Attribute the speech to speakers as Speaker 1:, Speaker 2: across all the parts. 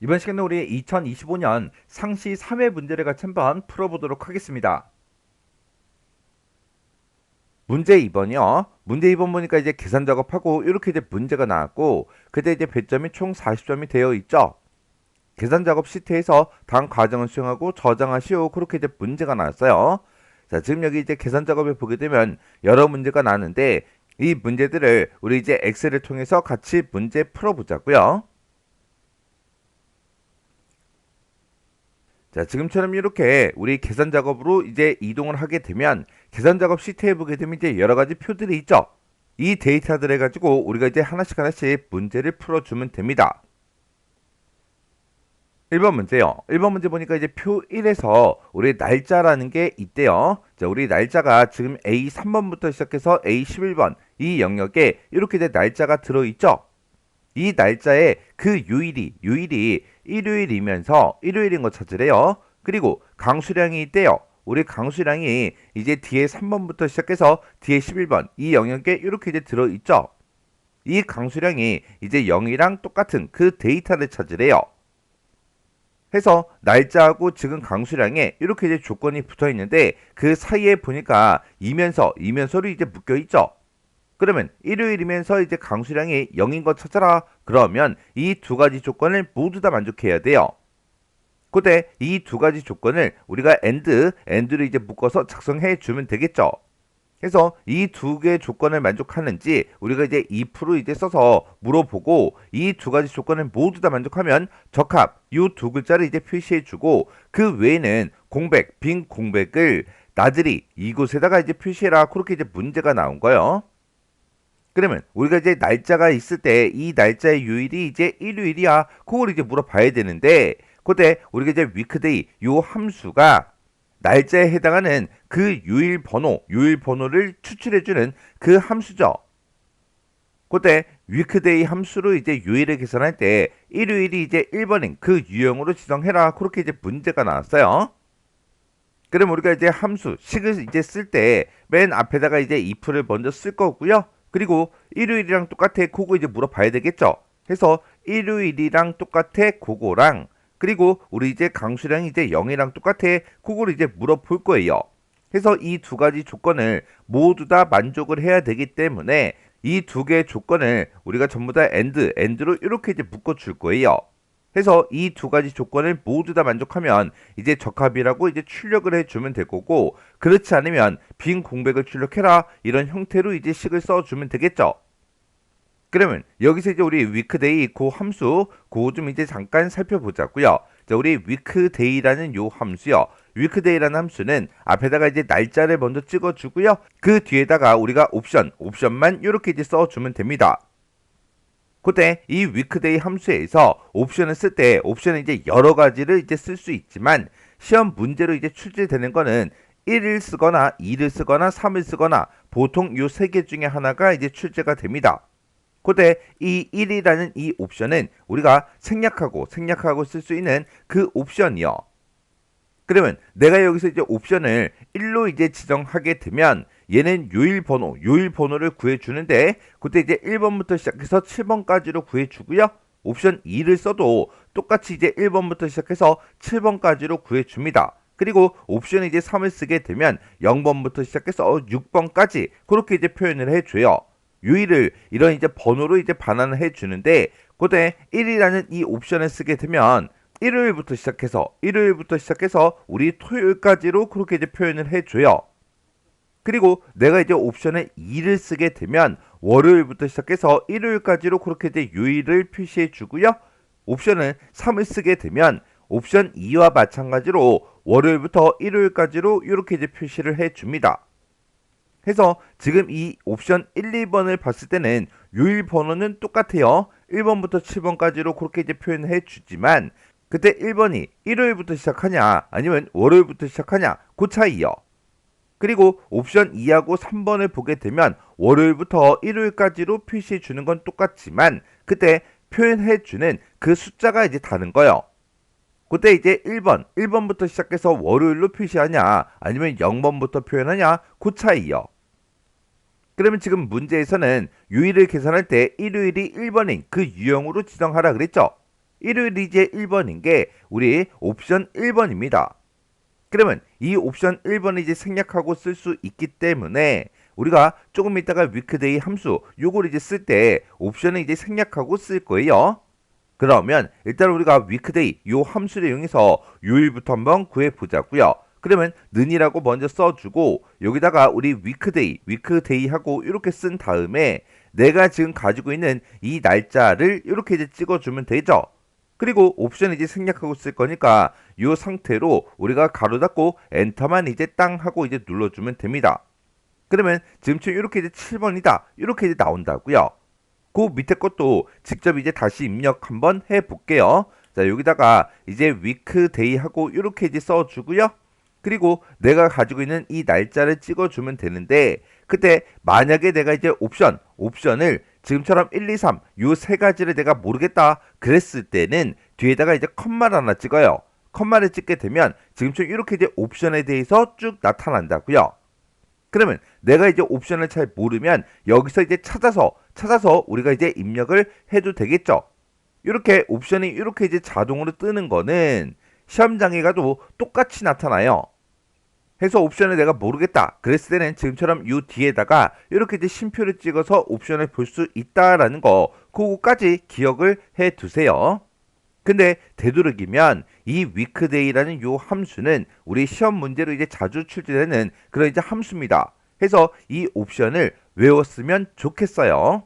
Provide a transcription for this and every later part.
Speaker 1: 이번 시간에 우리 2025년 상시 3회 문제를 같이 한번 풀어보도록 하겠습니다. 문제 2번이요. 문제 2번 보니까 이제 계산 작업하고 이렇게 이제 문제가 나왔고, 그때 이제 배점이 총 40점이 되어 있죠. 계산 작업 시트에서 다음 과정을 수행하고 저장하시오. 그렇게 이제 문제가 나왔어요. 자, 지금 여기 이제 계산 작업을 보게 되면 여러 문제가 나왔는데, 이 문제들을 우리 이제 엑셀을 통해서 같이 문제 풀어보자고요. 자, 지금처럼 이렇게 우리 계산 작업으로 이제 이동을 하게 되면 계산 작업 시트에 보게 되면 이제 여러 가지 표들이 있죠. 이 데이터들을 가지고 우리가 이제 하나씩 하나씩 문제를 풀어주면 됩니다. 1번 문제요. 1번 문제 보니까 이제 표 1에서 우리 날짜라는 게 있대요. 자, 우리 날짜가 지금 A3번부터 시작해서 A11번 이 영역에 이렇게 이제 날짜가 들어있죠. 이 날짜에 그 요일이 일요일이면서 일요일인 거 찾으래요. 그리고 강수량이 있대요. 우리 강수량이 이제 뒤에 3번부터 시작해서 뒤에 11번 이 영역에 이렇게 이제 들어있죠. 이 강수량이 이제 0이랑 똑같은 그 데이터를 찾으래요. 해서 날짜하고 지금 강수량에 이렇게 이제 조건이 붙어 있는데 그 사이에 보니까 이면서로 이제 묶여 있죠. 그러면 일요일이면서 이제 강수량이 0인 거 찾아라. 그러면 이 두 가지 조건을 모두 다 만족해야 돼요. 그때 이 두 가지 조건을 우리가 and를 이제 묶어서 작성해 주면 되겠죠. 그래서 이 두 개의 조건을 만족하는지 우리가 이제 if 이제 써서 물어보고 이 두 가지 조건을 모두 다 만족하면 적합 이 두 글자를 이제 표시해 주고 그 외에는 공백 빈 공백을 나들이 이곳에다가 이제 표시해라. 그렇게 이제 문제가 나온 거예요. 그러면 우리가 이제 날짜가 있을 때 이 날짜의 요일이 이제 일요일이야. 그걸 이제 물어봐야 되는데 그때 우리가 이제 weekday 요 함수가 날짜에 해당하는 그 요일 번호를 추출해주는 그 함수죠. 그때 weekday 함수로 이제 요일을 계산할 때 일요일이 이제 1번인 그 유형으로 지정해라. 그렇게 이제 문제가 나왔어요. 그럼 우리가 이제 함수 식을 이제 쓸 때 맨 앞에다가 이제 if를 먼저 쓸 거고요. 그리고 일요일이랑 똑같아. 그거 이제 물어봐야 되겠죠. 해서 일요일이랑 똑같아. 그거랑 그리고 우리 이제 강수량이 이제 0이랑 똑같아. 그거를 이제 물어볼 거예요. 해서 이 두 가지 조건을 모두 다 만족을 해야 되기 때문에 이 두 개의 조건을 우리가 전부 다 and로 이렇게 이제 묶어 줄 거예요. 해서 이 두 가지 조건을 모두 다 만족하면 이제 적합이라고 이제 출력을 해주면 될 거고 그렇지 않으면 빈 공백을 출력해라 이런 형태로 이제 식을 써주면 되겠죠. 그러면 여기서 이제 우리 weekday 그 함수 그거 좀 이제 잠깐 살펴보자고요. 자, 우리 weekday라는 요 함수요. weekday라는 함수는 앞에다가 이제 날짜를 먼저 찍어주고요. 그 뒤에다가 우리가 옵션만 이렇게 이제 써주면 됩니다. 그때 이 weekday 함수에서 옵션을 쓸 때 옵션은 이제 여러 가지를 이제 쓸 수 있지만 시험 문제로 이제 출제되는 거는 1을 쓰거나 2를 쓰거나 3을 쓰거나 보통 요 세 개 중에 하나가 이제 출제가 됩니다. 그때 이 1이라는 이 옵션은 우리가 생략하고 쓸 수 있는 그 옵션이요. 그러면 내가 여기서 이제 옵션을 1로 이제 지정하게 되면 얘는 요일 번호를 구해 주는데 그때 이제 1번부터 시작해서 7번까지로 구해 주고요. 옵션 2를 써도 똑같이 이제 1번부터 시작해서 7번까지로 구해 줍니다. 그리고 옵션 이제 3을 쓰게 되면 0번부터 시작해서 6번까지 그렇게 이제 표현을 해 줘요. 요일을 이런 이제 번호로 이제 반환을 해 주는데 그때 1이라는 이 옵션을 쓰게 되면 일요일부터 시작해서 우리 토요일까지로 그렇게 이제 표현을 해줘요. 그리고 내가 이제 옵션에 2를 쓰게 되면 월요일부터 시작해서 일요일까지로 그렇게 이제 요일을 표시해 주고요. 옵션은 3을 쓰게 되면 옵션 2와 마찬가지로 월요일부터 일요일까지로 이렇게 이제 표시를 해 줍니다. 해서 지금 이 옵션 1, 2번을 봤을 때는 요일 번호는 똑같아요. 1번부터 7번까지로 그렇게 이제 표현해 주지만 그때 1번이 일요일부터 시작하냐 아니면 월요일부터 시작하냐 그 차이요. 그리고 옵션 2하고 3번을 보게 되면 월요일부터 일요일까지로 표시해 주는 건 똑같지만 그때 표현해 주는 그 숫자가 이제 다른 거예요. 그때 이제 1번부터 시작해서 월요일로 표시하냐 아니면 0번부터 표현하냐 그 차이요. 그러면 지금 문제에서는 요일을 계산할 때 일요일이 1번인 그 유형으로 지정하라 그랬죠. 일요일이 이제 1번인 게 우리 옵션 1번입니다. 그러면 이 옵션 1번을 이제 생략하고 쓸 수 있기 때문에 우리가 조금 있다가 위크데이 함수 요걸 이제 쓸 때 옵션을 이제 생략하고 쓸 거예요. 그러면 일단 우리가 위크데이 요 함수를 이용해서 요일부터 한번 구해 보자고요. 그러면 는이라고 먼저 써주고 여기다가 우리 위크데이 하고 이렇게 쓴 다음에 내가 지금 가지고 있는 이 날짜를 이렇게 이제 찍어주면 되죠. 그리고 옵션 이제 생략하고 쓸 거니까 이 상태로 우리가 가로 닫고 엔터만 이제 땅 하고 이제 눌러주면 됩니다. 그러면 지금처럼 이렇게 이제 7번이다 이렇게 이제 나온다고요. 그 밑에 것도 직접 이제 다시 입력 한번 해 볼게요. 자, 여기다가 이제 위크데이 하고 이렇게 이제 써주고요. 그리고 내가 가지고 있는 이 날짜를 찍어주면 되는데 그때 만약에 내가 이제 옵션을 지금처럼 1, 2, 3 요 세 가지를 내가 모르겠다 그랬을 때는 뒤에다가 이제 컴마를 하나 찍어요. 컴마를 찍게 되면 지금처럼 이렇게 이제 옵션에 대해서 쭉 나타난다고요. 그러면 내가 이제 옵션을 잘 모르면 여기서 이제 찾아서 우리가 이제 입력을 해도 되겠죠. 이렇게 옵션이 이렇게 이제 자동으로 뜨는 거는 시험장에 가도 똑같이 나타나요. 해서 옵션을 내가 모르겠다 그랬을 때는 지금처럼 이 뒤에다가 이렇게 이제 쉼표를 찍어서 옵션을 볼 수 있다라는 거 그거까지 기억을 해 두세요. 근데 되도록이면 이 위크데이라는 요 함수는 우리 시험 문제로 이제 자주 출제되는 그런 이제 함수입니다. 해서 이 옵션을 외웠으면 좋겠어요.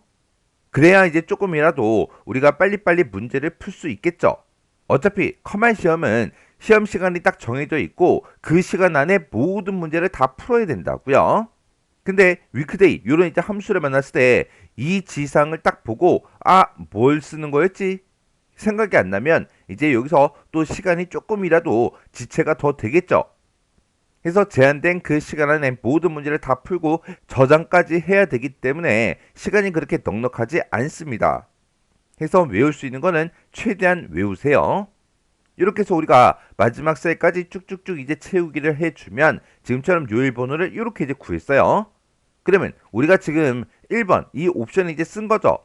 Speaker 1: 그래야 이제 조금이라도 우리가 빨리빨리 문제를 풀 수 있겠죠. 어차피 커말 시험은 시험 시간이 딱 정해져 있고 그 시간 안에 모든 문제를 다 풀어야 된다고요. 근데 위크데이 이런 이제 함수를 만났을 때 이 지상을 딱 보고 뭘 쓰는 거였지? 생각이 안 나면 이제 여기서 또 시간이 조금이라도 지체가 더 되겠죠. 그래서 제한된 그 시간 안에 모든 문제를 다 풀고 저장까지 해야 되기 때문에 시간이 그렇게 넉넉하지 않습니다. 그래서 외울 수 있는 거는 최대한 외우세요. 이렇게 해서 우리가 마지막 셀까지 쭉쭉쭉 이제 채우기를 해주면 지금처럼 요일 번호를 이렇게 이제 구했어요. 그러면 우리가 지금 1번 이 옵션을 이제 쓴 거죠.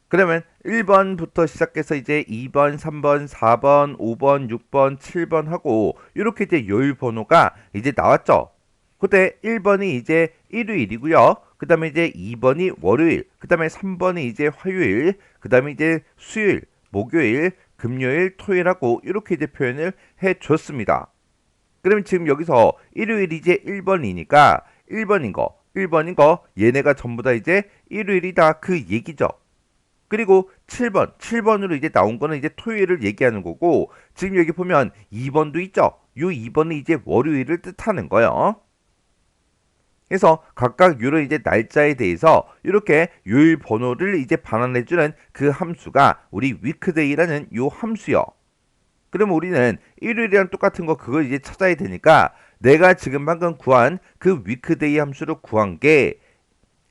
Speaker 1: 그러면 1번부터 시작해서 이제 2번, 3번, 4번, 5번, 6번, 7번 하고 이렇게 이제 요일 번호가 이제 나왔죠. 그때 1번이 이제 일요일이고요. 그 다음에 이제 2번이 월요일, 그 다음에 3번이 이제 화요일, 그 다음에 이제 수요일, 목요일, 금요일, 토요일하고 이렇게 이제 표현을 해줬습니다. 그러면 지금 여기서 일요일이 이제 1번이니까 1번인 거 얘네가 전부 다 이제 일요일이다 그 얘기죠. 그리고 7번으로 이제 나온 거는 이제 토요일을 얘기하는 거고 지금 여기 보면 2번도 있죠. 이 2번은 이제 월요일을 뜻하는 거예요. 그래서 각각 요런 이제 날짜에 대해서 이렇게 요일 번호를 이제 반환해주는 그 함수가 우리 위크데이라는 요 함수요. 그럼 우리는 일요일이랑 똑같은 거 그걸 이제 찾아야 되니까 내가 지금 방금 구한 그 위크데이 함수를 구한 게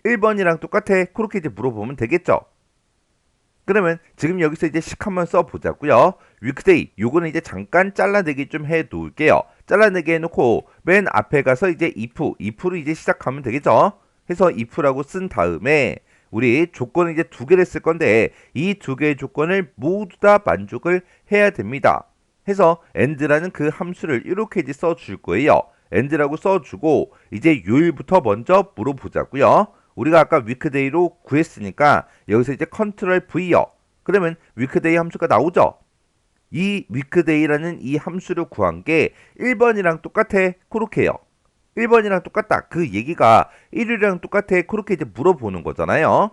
Speaker 1: 1번이랑 똑같아. 그렇게 이제 물어보면 되겠죠. 그러면 지금 여기서 이제 식 한번 써보자고요. 위크데이 요거는 이제 잠깐 잘라내기 좀 해 놓을게요. 잘라내기 해놓고 맨 앞에 가서 이제 if로 이제 시작하면 되겠죠. 해서 if라고 쓴 다음에 우리 조건을 이제 두 개를 쓸 건데 이 두 개의 조건을 모두 다 만족을 해야 됩니다. 해서 and라는 그 함수를 이렇게 이제 써줄 거예요. and라고 써주고 이제 요일부터 먼저 물어보자고요. 우리가 아까 위크데이로 구했으니까 여기서 이제 컨트롤 V요. 그러면 위크데이 함수가 나오죠. 이 위크데이라는 이 함수를 구한 게 1번이랑 똑같아. 그렇게요. 1번이랑 똑같다. 그 얘기가 일요일이랑 똑같아. 그렇게 이제 물어보는 거잖아요.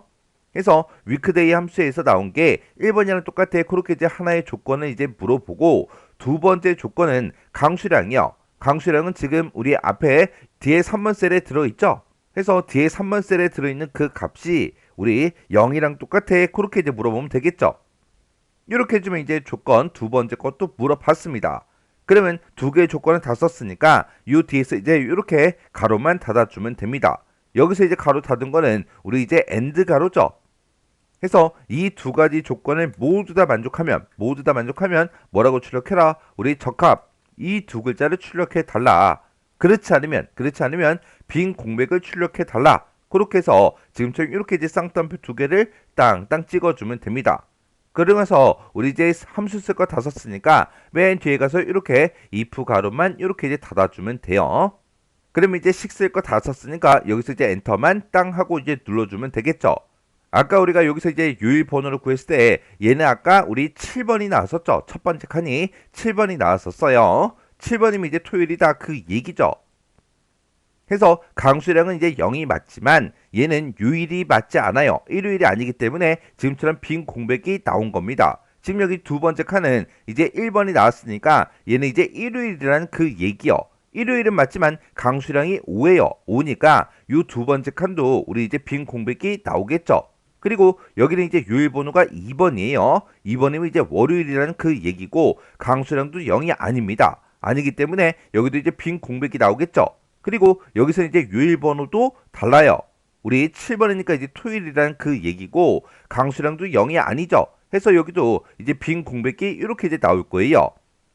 Speaker 1: 그래서 위크데이 함수에서 나온 게 1번이랑 똑같아. 그렇게 이제 하나의 조건을 이제 물어보고 두 번째 조건은 강수량이요. 강수량은 지금 우리 앞에 뒤에 3번 셀에 들어있죠. 그래서 뒤에 3번 셀에 들어있는 그 값이 우리 0이랑 똑같아. 그렇게 이제 물어보면 되겠죠. 이렇게 해주면 이제 조건 두 번째 것도 물어봤습니다. 그러면 두 개의 조건을 다 썼으니까 이 뒤에서 이제 이렇게 가로만 닫아주면 됩니다. 여기서 이제 가로 닫은 거는 우리 이제 AND 가로죠. 그래서 이 두 가지 조건을 모두 다 만족하면 뭐라고 출력해라? 우리 적합 이 두 글자를 출력해 달라. 그렇지 않으면 빈 공백을 출력해 달라. 그렇게 해서 지금처럼 이렇게 이제 쌍따옴표 두 개를 땅땅 찍어주면 됩니다. 그러면서 우리 이제 함수 쓸 거 다 썼으니까 맨 뒤에 가서 이렇게 if 가로만 이렇게 이제 닫아주면 돼요. 그러면 이제 식 쓸 거 다 썼으니까 여기서 이제 엔터만 땅 하고 이제 눌러주면 되겠죠. 아까 우리가 여기서 이제 유일 번호를 구했을 때 얘는 아까 우리 7번이 나왔었죠. 첫 번째 칸이 7번이 나왔었어요. 7번이면 이제 토요일이다 그 얘기죠. 해서 강수량은 이제 0이 맞지만 얘는 요일이 맞지 않아요. 일요일이 아니기 때문에 지금처럼 빈 공백이 나온 겁니다. 지금 여기 두 번째 칸은 이제 1번이 나왔으니까 얘는 이제 일요일이라는 그 얘기요. 일요일은 맞지만 강수량이 5예요. 5니까 요 두 번째 칸도 우리 이제 빈 공백이 나오겠죠. 그리고 여기는 이제 요일 번호가 2번이에요. 2번이면 이제 월요일이라는 그 얘기고 강수량도 0이 아닙니다. 아니기 때문에 여기도 이제 빈 공백이 나오겠죠. 그리고 여기서 이제 요일 번호도 달라요. 우리 7번이니까 이제 토요일이라는 그 얘기고 강수량도 0이 아니죠. 해서 여기도 이제 빈 공백이 이렇게 이제 나올 거예요.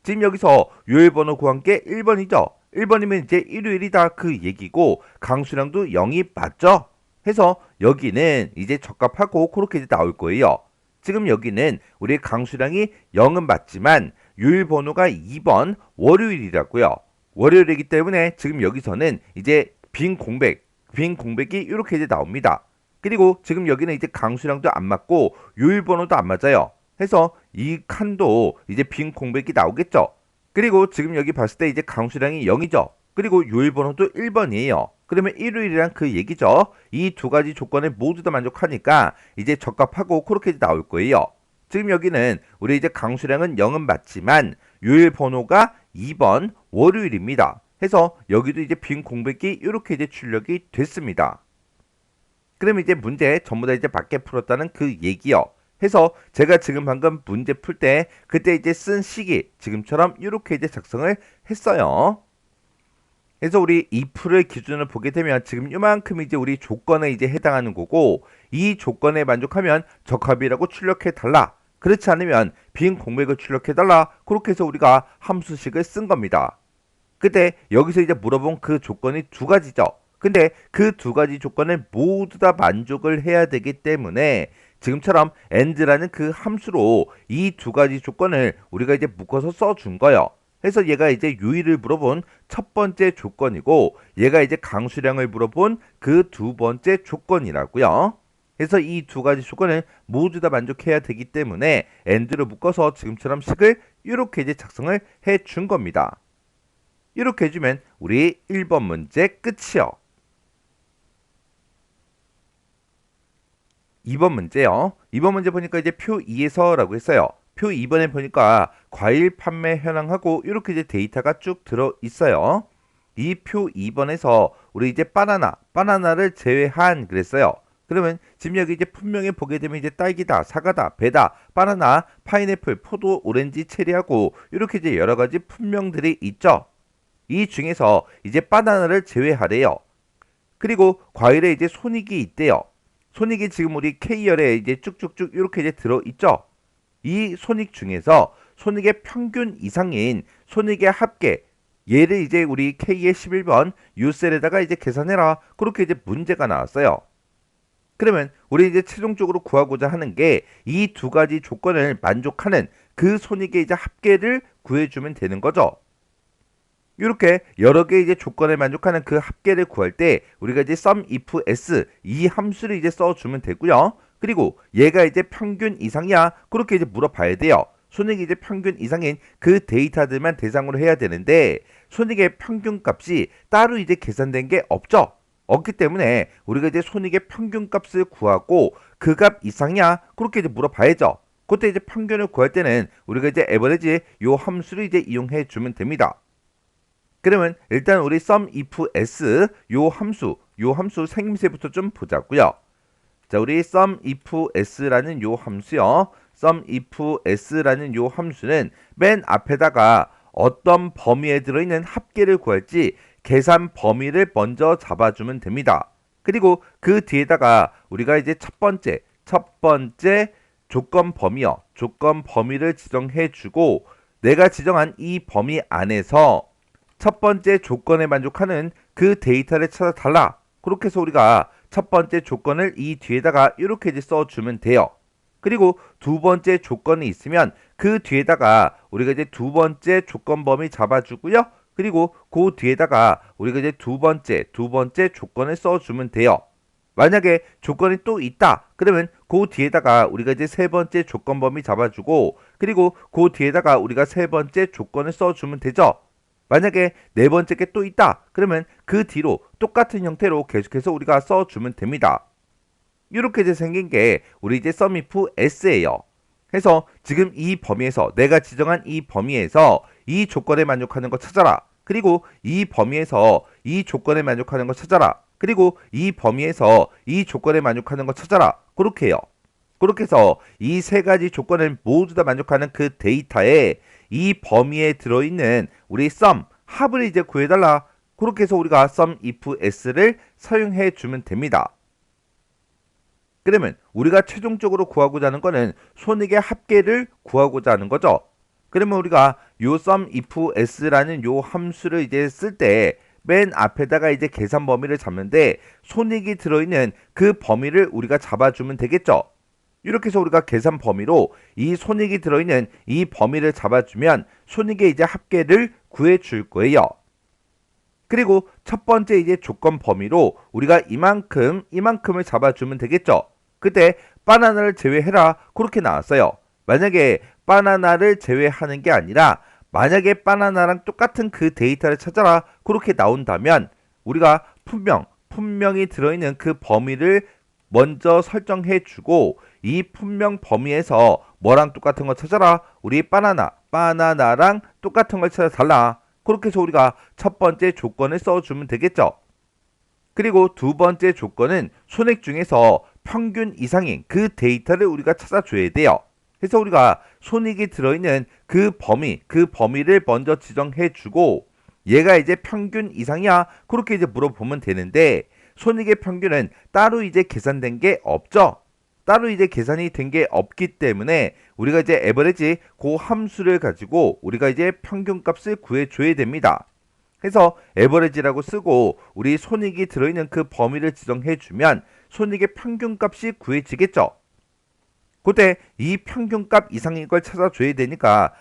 Speaker 1: 지금 여기서 요일 번호 구한 게 1번이죠. 1번이면 이제 일요일이다 그 얘기고 강수량도 0이 맞죠. 해서 여기는 이제 적합하고 그렇게 이제 나올 거예요. 지금 여기는 우리 강수량이 0은 맞지만 요일 번호가 2번 월요일이라고요. 월요일이기 때문에 지금 여기서는 이제 빈 공백이 이렇게 이제 나옵니다. 그리고 지금 여기는 이제 강수량도 안 맞고 요일 번호도 안 맞아요. 해서 이 칸도 이제 빈 공백이 나오겠죠. 그리고 지금 여기 봤을 때 이제 강수량이 0이죠. 그리고 요일 번호도 1번이에요. 그러면 일요일이란 그 얘기죠. 이 두 가지 조건에 모두 다 만족하니까 이제 적합하고 그렇게 나올 거예요. 지금 여기는 우리 이제 강수량은 0은 맞지만 요일 번호가 2번 월요일입니다. 해서 여기도 이제 빈 공백이 이렇게 이제 출력이 됐습니다. 그럼 이제 문제 전부 다 이제 맞게 풀었다는 그 얘기요. 해서 제가 지금 방금 문제 풀 때 그때 이제 쓴 식이 지금처럼 이렇게 이제 작성을 했어요. 그래서 우리 if를 기준으로 보게 되면 지금 이만큼 이제 우리 조건에 이제 해당하는 거고 이 조건에 만족하면 적합이라고 출력해 달라. 그렇지 않으면 빈 공백을 출력해 달라. 그렇게 해서 우리가 함수식을 쓴 겁니다. 근데 여기서 이제 물어본 그 조건이 두 가지죠. 근데 그 두 가지 조건을 모두 다 만족을 해야 되기 때문에 지금처럼 and라는 그 함수로 이 두 가지 조건을 우리가 이제 묶어서 써준 거예요. 그래서 얘가 이제 요일을 물어본 첫 번째 조건이고 얘가 이제 강수량을 물어본 그 두 번째 조건이라고요. 그래서 이 두 가지 조건을 모두 다 만족해야 되기 때문에 and로 묶어서 지금처럼 식을 이렇게 이제 작성을 해 준 겁니다. 이렇게 해주면 우리 1번 문제 끝이요. 2번 문제요. 2번 문제 보니까 이제 표 2에서라고 했어요. 표 2번에 보니까 과일 판매 현황하고 이렇게 이제 데이터가 쭉 들어 있어요. 이 표 2번에서 우리 이제 바나나를 제외한 그랬어요. 그러면 지금 여기 이제 분명히 보게 되면 이제 딸기다, 사과다, 배다, 바나나, 파인애플, 포도, 오렌지, 체리하고 이렇게 이제 여러 가지 품명들이 있죠. 이 중에서 이제 바나나를 제외하래요. 그리고 과일에 이제 손익이 있대요. 손익이 지금 우리 K열에 이제 쭉쭉쭉 이렇게 이제 들어 있죠. 이 손익 중에서 손익의 평균 이상인 손익의 합계 얘를 이제 우리 K의 11번 U셀에다가 이제 계산해라. 그렇게 이제 문제가 나왔어요. 그러면 우리 이제 최종적으로 구하고자 하는 게 이 두 가지 조건을 만족하는 그 손익의 이제 합계를 구해주면 되는 거죠. 이렇게 여러 개의 이제 조건에 만족하는 그 합계를 구할 때 우리가 이제 sum if s 이 함수를 이제 써주면 되고요. 그리고 얘가 이제 평균 이상이야 그렇게 이제 물어봐야 돼요. 손익이 이제 평균 이상인 그 데이터들만 대상으로 해야 되는데 손익의 평균 값이 따로 이제 계산된 게 없죠. 없기 때문에 우리가 이제 손익의 평균 값을 구하고 그 값 이상이야 그렇게 이제 물어봐야죠. 그때 이제 평균을 구할 때는 우리가 이제 average 요 함수를 이제 이용해 주면 됩니다. 그러면 일단 우리 sum if s 요 함수 생김새부터 좀 보자고요. 자, 우리 sum if s라는 요 함수요. sum if s라는 요 함수는 맨 앞에다가 어떤 범위에 들어있는 합계를 구할지 계산 범위를 먼저 잡아주면 됩니다. 그리고 그 뒤에다가 우리가 이제 첫 번째 조건 범위요. 조건 범위를 지정해주고 내가 지정한 이 범위 안에서 첫 번째 조건에 만족하는 그 데이터를 찾아달라. 그렇게 해서 우리가 첫 번째 조건을 이 뒤에다가 이렇게 이제 써주면 돼요. 그리고 두 번째 조건이 있으면 그 뒤에다가 우리가 이제 두 번째 조건 범위 잡아주고요. 그리고 그 뒤에다가 우리가 이제 두 번째 조건을 써주면 돼요. 만약에 조건이 또 있다. 그러면 그 뒤에다가 우리가 이제 세 번째 조건 범위 잡아주고 그리고 그 뒤에다가 우리가 세 번째 조건을 써주면 되죠. 만약에 네 번째 게 또 있다. 그러면 그 뒤로 똑같은 형태로 계속해서 우리가 써주면 됩니다. 이렇게 이제 생긴 게 우리 이제 썸이프 S예요. 그래서 지금 이 범위에서 내가 지정한 이 범위에서 이 조건에 만족하는 거 찾아라. 그리고 이 범위에서 이 조건에 만족하는 거 찾아라. 그리고 이 범위에서 이 조건에 만족하는 거 찾아라. 그렇게 해요. 그렇게 해서 이 세 가지 조건을 모두 다 만족하는 그 데이터에 이 범위에 들어있는 우리 sum, 합을 이제 구해달라. 그렇게 해서 우리가 sum if s를 사용해 주면 됩니다. 그러면 우리가 최종적으로 구하고자 하는 거는 손익의 합계를 구하고자 하는 거죠. 그러면 우리가 요 sum if s라는 요 함수를 이제 쓸 때 맨 앞에다가 이제 계산 범위를 잡는데 손익이 들어있는 그 범위를 우리가 잡아주면 되겠죠. 이렇게 해서 우리가 계산 범위로 이 손익이 들어있는 이 범위를 잡아주면 손익의 이제 합계를 구해줄 거예요. 그리고 첫 번째 이제 조건 범위로 우리가 이만큼을 잡아주면 되겠죠. 그때 바나나를 제외해라 그렇게 나왔어요. 만약에 바나나를 제외하는 게 아니라 만약에 바나나랑 똑같은 그 데이터를 찾아라 그렇게 나온다면 우리가 분명히 들어있는 그 범위를 먼저 설정해 주고 이 분명 범위에서 뭐랑 똑같은 거 찾아라. 우리 바나나랑 똑같은 걸 찾아달라. 그렇게 해서 우리가 첫 번째 조건을 써주면 되겠죠. 그리고 두 번째 조건은 손익 중에서 평균 이상인 그 데이터를 우리가 찾아줘야 돼요. 그래서 우리가 손익이 들어있는 그 범위를 먼저 지정해주고 얘가 이제 평균 이상이야 그렇게 이제 물어보면 되는데 손익의 평균은 따로 이제 계산된 게 없죠. 따로 이제 계산이 된 게 없기 때문에 우리가 이제 에버리지 그 함수를 가지고 우리가 이제 평균값을 구해줘야 됩니다. 그래서 에버리지라고 쓰고 우리 손익이 들어있는 그 범위를 지정해주면 손익의 평균값이 구해지겠죠. 그때 이 평균값 이상인 걸 찾아줘야 되니까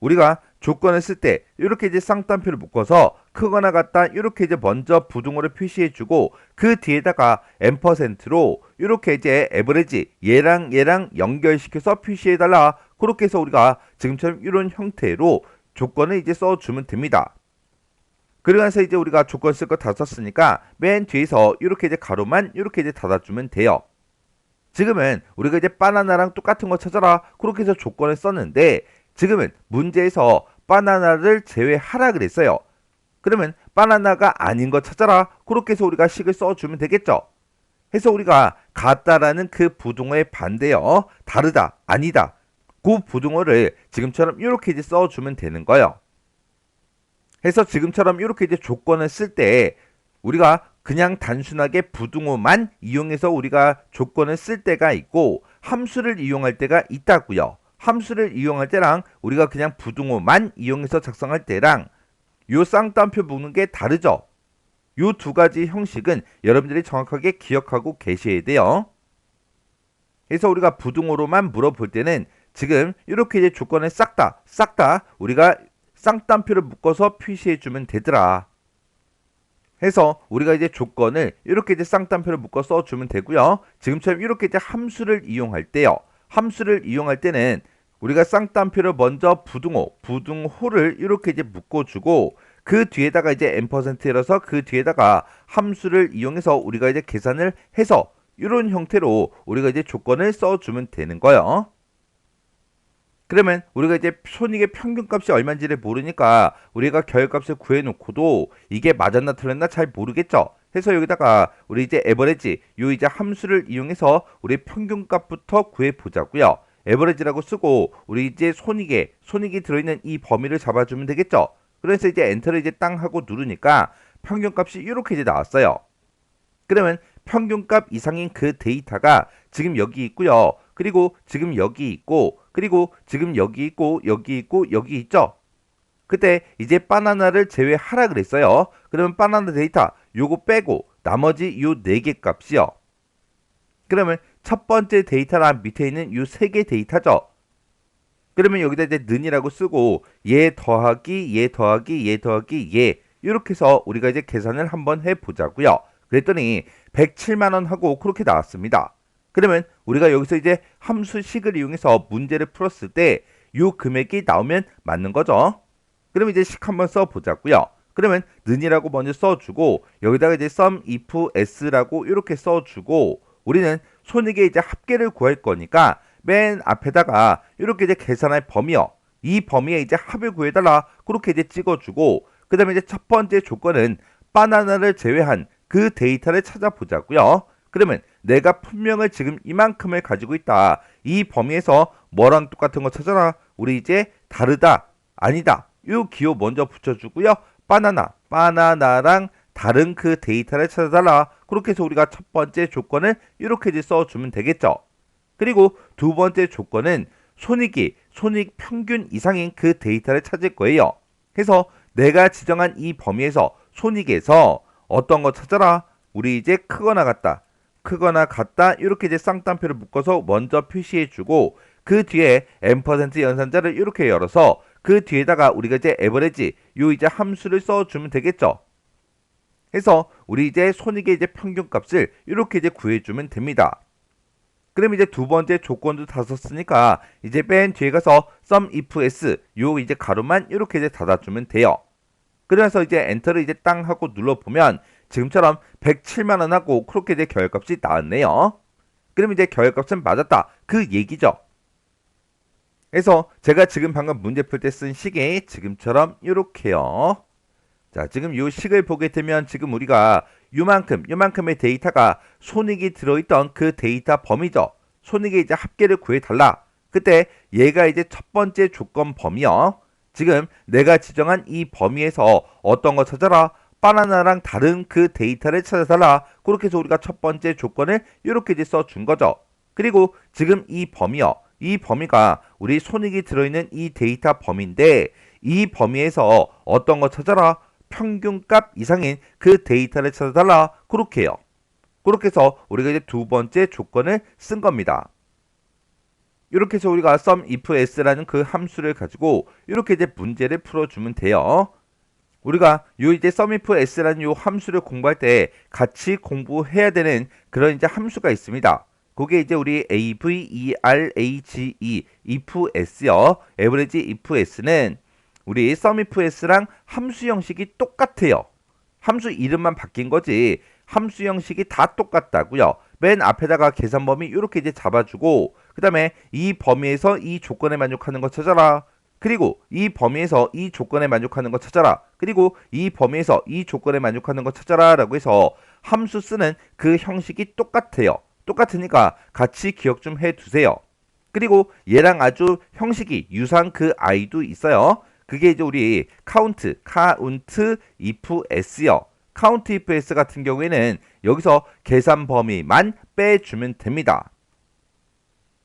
Speaker 1: 우리가 조건을 쓸 때 이렇게 이제 쌍따옴표를 묶어서 크거나 같다 이렇게 이제 먼저 부등호를 표시해주고 그 뒤에다가 %로 이렇게 이제 에버리지 얘랑 연결시켜서 표시해달라. 그렇게 해서 우리가 지금처럼 이런 형태로 조건을 이제 써주면 됩니다. 그러면서 이제 우리가 조건 쓸 거 다 썼으니까 맨 뒤에서 이렇게 이제 가로만 이렇게 이제 닫아주면 돼요. 지금은 우리가 이제 바나나랑 똑같은 거 찾아라 그렇게 해서 조건을 썼는데 지금은 문제에서 바나나를 제외하라 그랬어요. 그러면 바나나가 아닌 거 찾아라 그렇게 해서 우리가 식을 써주면 되겠죠. 해서 우리가 같다라는 그 부등호의 반대요. 다르다, 아니다. 그 부등호를 지금처럼 이렇게 이제 써주면 되는 거예요. 해서 지금처럼 이렇게 이제 조건을 쓸 때 우리가 그냥 단순하게 부등호만 이용해서 우리가 조건을 쓸 때가 있고 함수를 이용할 때가 있다고요. 함수를 이용할 때랑 우리가 그냥 부등호만 이용해서 작성할 때랑 요 쌍따옴표 묶는 게 다르죠. 요 두 가지 형식은 여러분들이 정확하게 기억하고 계셔야 돼요. 그래서 우리가 부등호로만 물어볼 때는 지금 이렇게 이제 조건을 싹 다 우리가 쌍따옴표를 묶어서 표시해주면 되더라. 해서 우리가 이제 조건을 이렇게 이제 쌍따옴표를 묶어 써주면 되고요. 지금처럼 이렇게 이제 함수를 이용할 때요. 함수를 이용할 때는 우리가 쌍따옴표를 먼저 부등호를 이렇게 이제 묶어주고 그 뒤에다가 이제 %라서 그 뒤에다가 함수를 이용해서 우리가 이제 계산을 해서 이런 형태로 우리가 이제 조건을 써주면 되는 거예요. 그러면 우리가 이제 손익의 평균값이 얼마인지를 모르니까 우리가 결값을 구해놓고도 이게 맞았나 틀렸나 잘 모르겠죠. 해서 여기다가 우리 이제 에버리지 요 이제 함수를 이용해서 우리 평균값부터 구해보자고요. 에버리지라고 쓰고 우리 이제 손익이 들어있는 이 범위를 잡아주면 되겠죠. 그래서 이제 엔터를 이제 땅 하고 누르니까 평균값이 이렇게 이제 나왔어요. 그러면 평균값 이상인 그 데이터가 지금 여기 있고요. 그리고 지금 여기 있고 그리고 지금 여기 있고 여기 있죠. 그때 이제 바나나를 제외하라 그랬어요. 그러면 바나나 데이터 요거 빼고 나머지 요 4개 값이요. 그러면 첫 번째 데이터란 밑에 있는 이 세 개 데이터죠. 그러면 여기다 이제 는이라고 쓰고 얘 더하기 얘 더하기 얘 더하기 얘 이렇게 해서 우리가 이제 계산을 한번 해보자고요. 그랬더니 107만 원 하고 그렇게 나왔습니다. 그러면 우리가 여기서 이제 함수식을 이용해서 문제를 풀었을 때 이 금액이 나오면 맞는 거죠. 그럼 이제 식 한번 써보자고요. 그러면 는이라고 먼저 써주고 여기다가 이제 sum if s라고 이렇게 써주고 우리는 손익의 이제 합계를 구할 거니까 맨 앞에다가 이렇게 이제 계산할 범위요. 이 범위에 이제 합을 구해달라 그렇게 이제 찍어주고 그 다음에 이제 첫 번째 조건은 바나나를 제외한 그 데이터를 찾아보자고요. 그러면 내가 분명을 지금 이만큼을 가지고 있다. 이 범위에서 뭐랑 똑같은 거 찾아라. 우리 이제 다르다, 아니다. 요 기호 먼저 붙여주고요. 바나나랑 다른 그 데이터를 찾아달라. 그렇게 해서 우리가 첫 번째 조건을 이렇게 이제 써주면 되겠죠. 그리고 두 번째 조건은 손익 평균 이상인 그 데이터를 찾을 거예요. 그래서 내가 지정한 이 범위에서 손익에서 어떤 거 찾아라. 우리 이제 크거나 같다 이렇게 이제 쌍따옴표를 묶어서 먼저 표시해주고 그 뒤에 M% 연산자를 이렇게 열어서 그 뒤에다가 우리가 이제 에버리지 요 이제 함수를 써주면 되겠죠. 해서 우리 이제 손익의 이제 평균값을 이렇게 이제 구해주면 됩니다. 그럼 이제 두 번째 조건도 다 썼으니까 이제 맨 뒤에 가서 sum if s 요 이제 가로만 이렇게 이제 닫아주면 돼요. 그래서 이제 엔터를 이제 땅 하고 눌러보면 지금처럼 107만 원 하고 그렇게 이제 결값이 나왔네요. 그럼 이제 결값은 맞았다 그 얘기죠. 그래서 제가 지금 방금 문제 풀 때 쓴 식이 지금처럼 이렇게요. 자, 지금 이 식을 보게 되면 지금 우리가 요만큼의 데이터가 손익이 들어있던 그 데이터 범위죠. 손익의 이제 합계를 구해달라. 그때 얘가 이제 첫 번째 조건 범위요. 지금 내가 지정한 이 범위에서 어떤 거 찾아라. 바나나랑 다른 그 데이터를 찾아달라. 그렇게 해서 우리가 첫 번째 조건을 이렇게 이제 써준 거죠. 그리고 지금 이 범위요. 이 범위가 우리 손익이 들어있는 이 데이터 범위인데 이 범위에서 어떤 거 찾아라. 평균값 이상인 그 데이터를 찾아달라. 그렇게 해요. 그렇게 해서 우리가 이제 두 번째 조건을 쓴 겁니다. 이렇게 해서 우리가 sum if s라는 그 함수를 가지고 이렇게 이제 문제를 풀어주면 돼요. 우리가 요 이제 sum if s라는 요 함수를 공부할 때 같이 공부해야 되는 그런 이제 함수가 있습니다. 그게 이제 우리 average if s요. average if s는 우리 sum if s랑 함수 형식이 똑같아요. 함수 이름만 바뀐 거지 함수 형식이 다 똑같다고요. 맨 앞에다가 계산 범위 이렇게 이제 잡아주고 그 다음에 이 범위에서 이 조건에 만족하는 거 찾아라. 그리고 이 범위에서 이 조건에 만족하는 거 찾아라. 그리고 이 범위에서 이 조건에 만족하는 거 찾아라 라고 해서 함수 쓰는 그 형식이 똑같아요. 똑같으니까 같이 기억 좀 해두세요. 그리고 얘랑 아주 형식이 유사한 그 i도 있어요. 그게 이제 우리 count if s요. count if s 같은 경우에는 여기서 계산 범위만 빼주면 됩니다.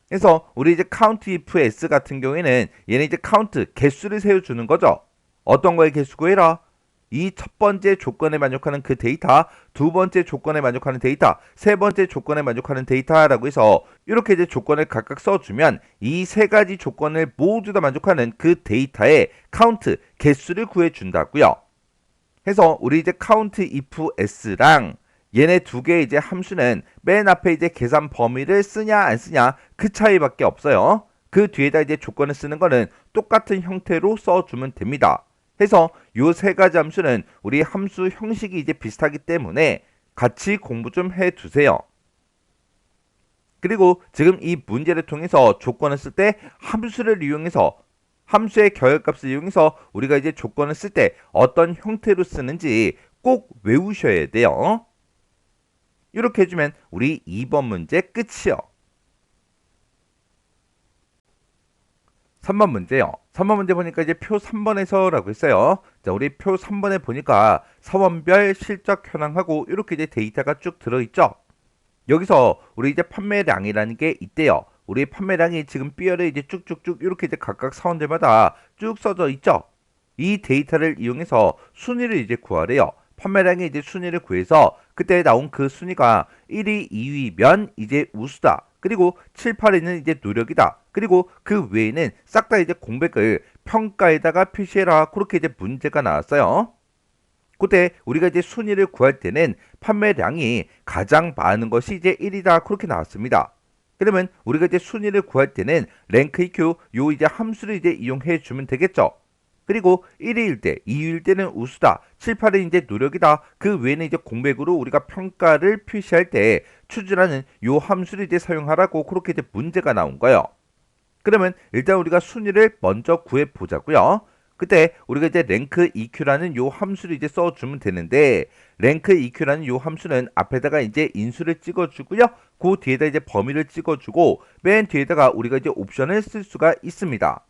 Speaker 1: 그래서 우리 이제 count if s 같은 경우에는 얘는 이제 count 개수를 세워주는 거죠. 어떤 거에 개수 구해라? 이 첫 번째 조건에 만족하는 그 데이터, 두 번째 조건에 만족하는 데이터, 세 번째 조건에 만족하는 데이터라고 해서 이렇게 이제 조건을 각각 써주면 이 세 가지 조건을 모두 다 만족하는 그 데이터의 count 개수를 구해준다고요. 해서 우리 이제 count if s랑 얘네 두 개의 이제 함수는 맨 앞에 이제 계산 범위를 쓰냐 안 쓰냐 그 차이밖에 없어요. 그 뒤에다 이제 조건을 쓰는 거는 똑같은 형태로 써주면 됩니다. 해서 요 세 가지 함수는 우리 함수 형식이 이제 비슷하기 때문에 같이 공부 좀 해두세요. 그리고 지금 이 문제를 통해서 조건을 쓸 때 함수를 이용해서 함수의 결값을 이용해서 우리가 이제 조건을 쓸 때 어떤 형태로 쓰는지 꼭 외우셔야 돼요. 이렇게 해주면 우리 2번 문제 끝이요. 3번 문제요. 3번 문제 보니까 이제 표 3번에서라고 했어요. 자, 우리 표 3번에 보니까 사원별 실적 현황하고 이렇게 이제 데이터가 쭉 들어있죠. 여기서 우리 이제 판매량이라는 게 있대요. 우리 판매량이 지금 B열에 이제 쭉쭉쭉 이렇게 이제 각각 사원들마다 쭉 써져 있죠. 이 데이터를 이용해서 순위를 이제 구하래요. 판매량의 이제 순위를 구해서 그때 나온 그 순위가 1위, 2위면 이제 우수다. 그리고 7, 8위는 이제 노력이다. 그리고 그 외에는 싹 다 이제 공백을 평가에다가 표시해라. 그렇게 이제 문제가 나왔어요. 그때 우리가 이제 순위를 구할 때는 판매량이 가장 많은 것이 이제 1이다. 그렇게 나왔습니다. 그러면 우리가 이제 순위를 구할 때는 랭크 EQ 요 이제 함수를 이제 이용해 주면 되겠죠. 그리고 1위일 때, 2위일 때는 우수다, 7, 8은 이제 노력이다. 그 외에는 이제 공백으로 우리가 평가를 표시할 때 추주라는 요 함수를 이제 사용하라고 그렇게 이제 문제가 나온 거예요. 그러면 일단 우리가 순위를 먼저 구해 보자고요. 그때 우리가 이제 랭크 EQ라는 요 함수를 이제 써주면 되는데, 랭크 EQ라는 요 함수는 앞에다가 이제 인수를 찍어주고요. 그 뒤에다 이제 범위를 찍어주고 맨 뒤에다가 우리가 이제 옵션을 쓸 수가 있습니다.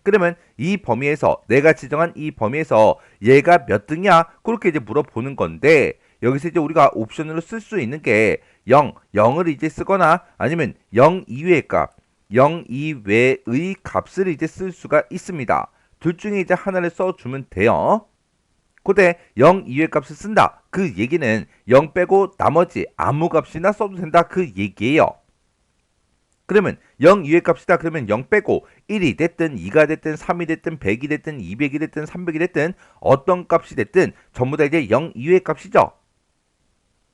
Speaker 1: 그러면 이 범위에서 내가 지정한 이 범위에서 얘가 몇 등이야? 그렇게 이제 물어보는 건데, 여기서 이제 우리가 옵션으로 쓸 수 있는 게 0, 0을 이제 쓰거나 아니면 0 이외의 값, 0 이외의 값을 이제 쓸 수가 있습니다. 둘 중에 이제 하나를 써주면 돼요. 그때 0 이외의 값을 쓴다. 그 얘기는 0 빼고 나머지 아무 값이나 써도 된다. 그 얘기예요. 그러면 0 이외의 값이다. 그러면 0 빼고 1이 됐든 2가 됐든 3이 됐든 100이 됐든 200이 됐든 300이 됐든 어떤 값이 됐든 전부 다 이제 0 이외의 값이죠.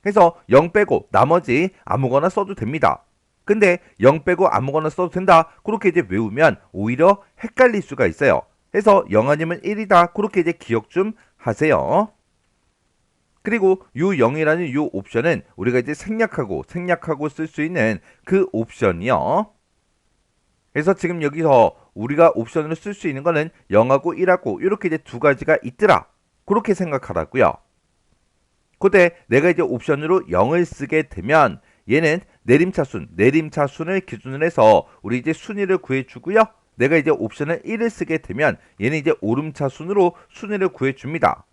Speaker 1: 그래서 0 빼고 나머지 아무거나 써도 됩니다. 근데 0 빼고 아무거나 써도 된다. 그렇게 이제 외우면 오히려 헷갈릴 수가 있어요. 그래서 0 아니면 1이다. 그렇게 이제 기억 좀 하세요. 그리고 요 0이라는 요 옵션은 우리가 이제 생략하고 쓸 수 있는 그 옵션이요. 그래서 지금 여기서 우리가 옵션으로 쓸 수 있는 거는 0하고 1하고 이렇게 이제 두 가지가 있더라. 그렇게 생각하라고요. 그때 내가 이제 옵션으로 0을 쓰게 되면 얘는 내림차순을 기준으로 해서 우리 이제 순위를 구해주고요. 내가 이제 옵션을 1을 쓰게 되면 얘는 이제 오름차순으로 순위를 구해줍니다.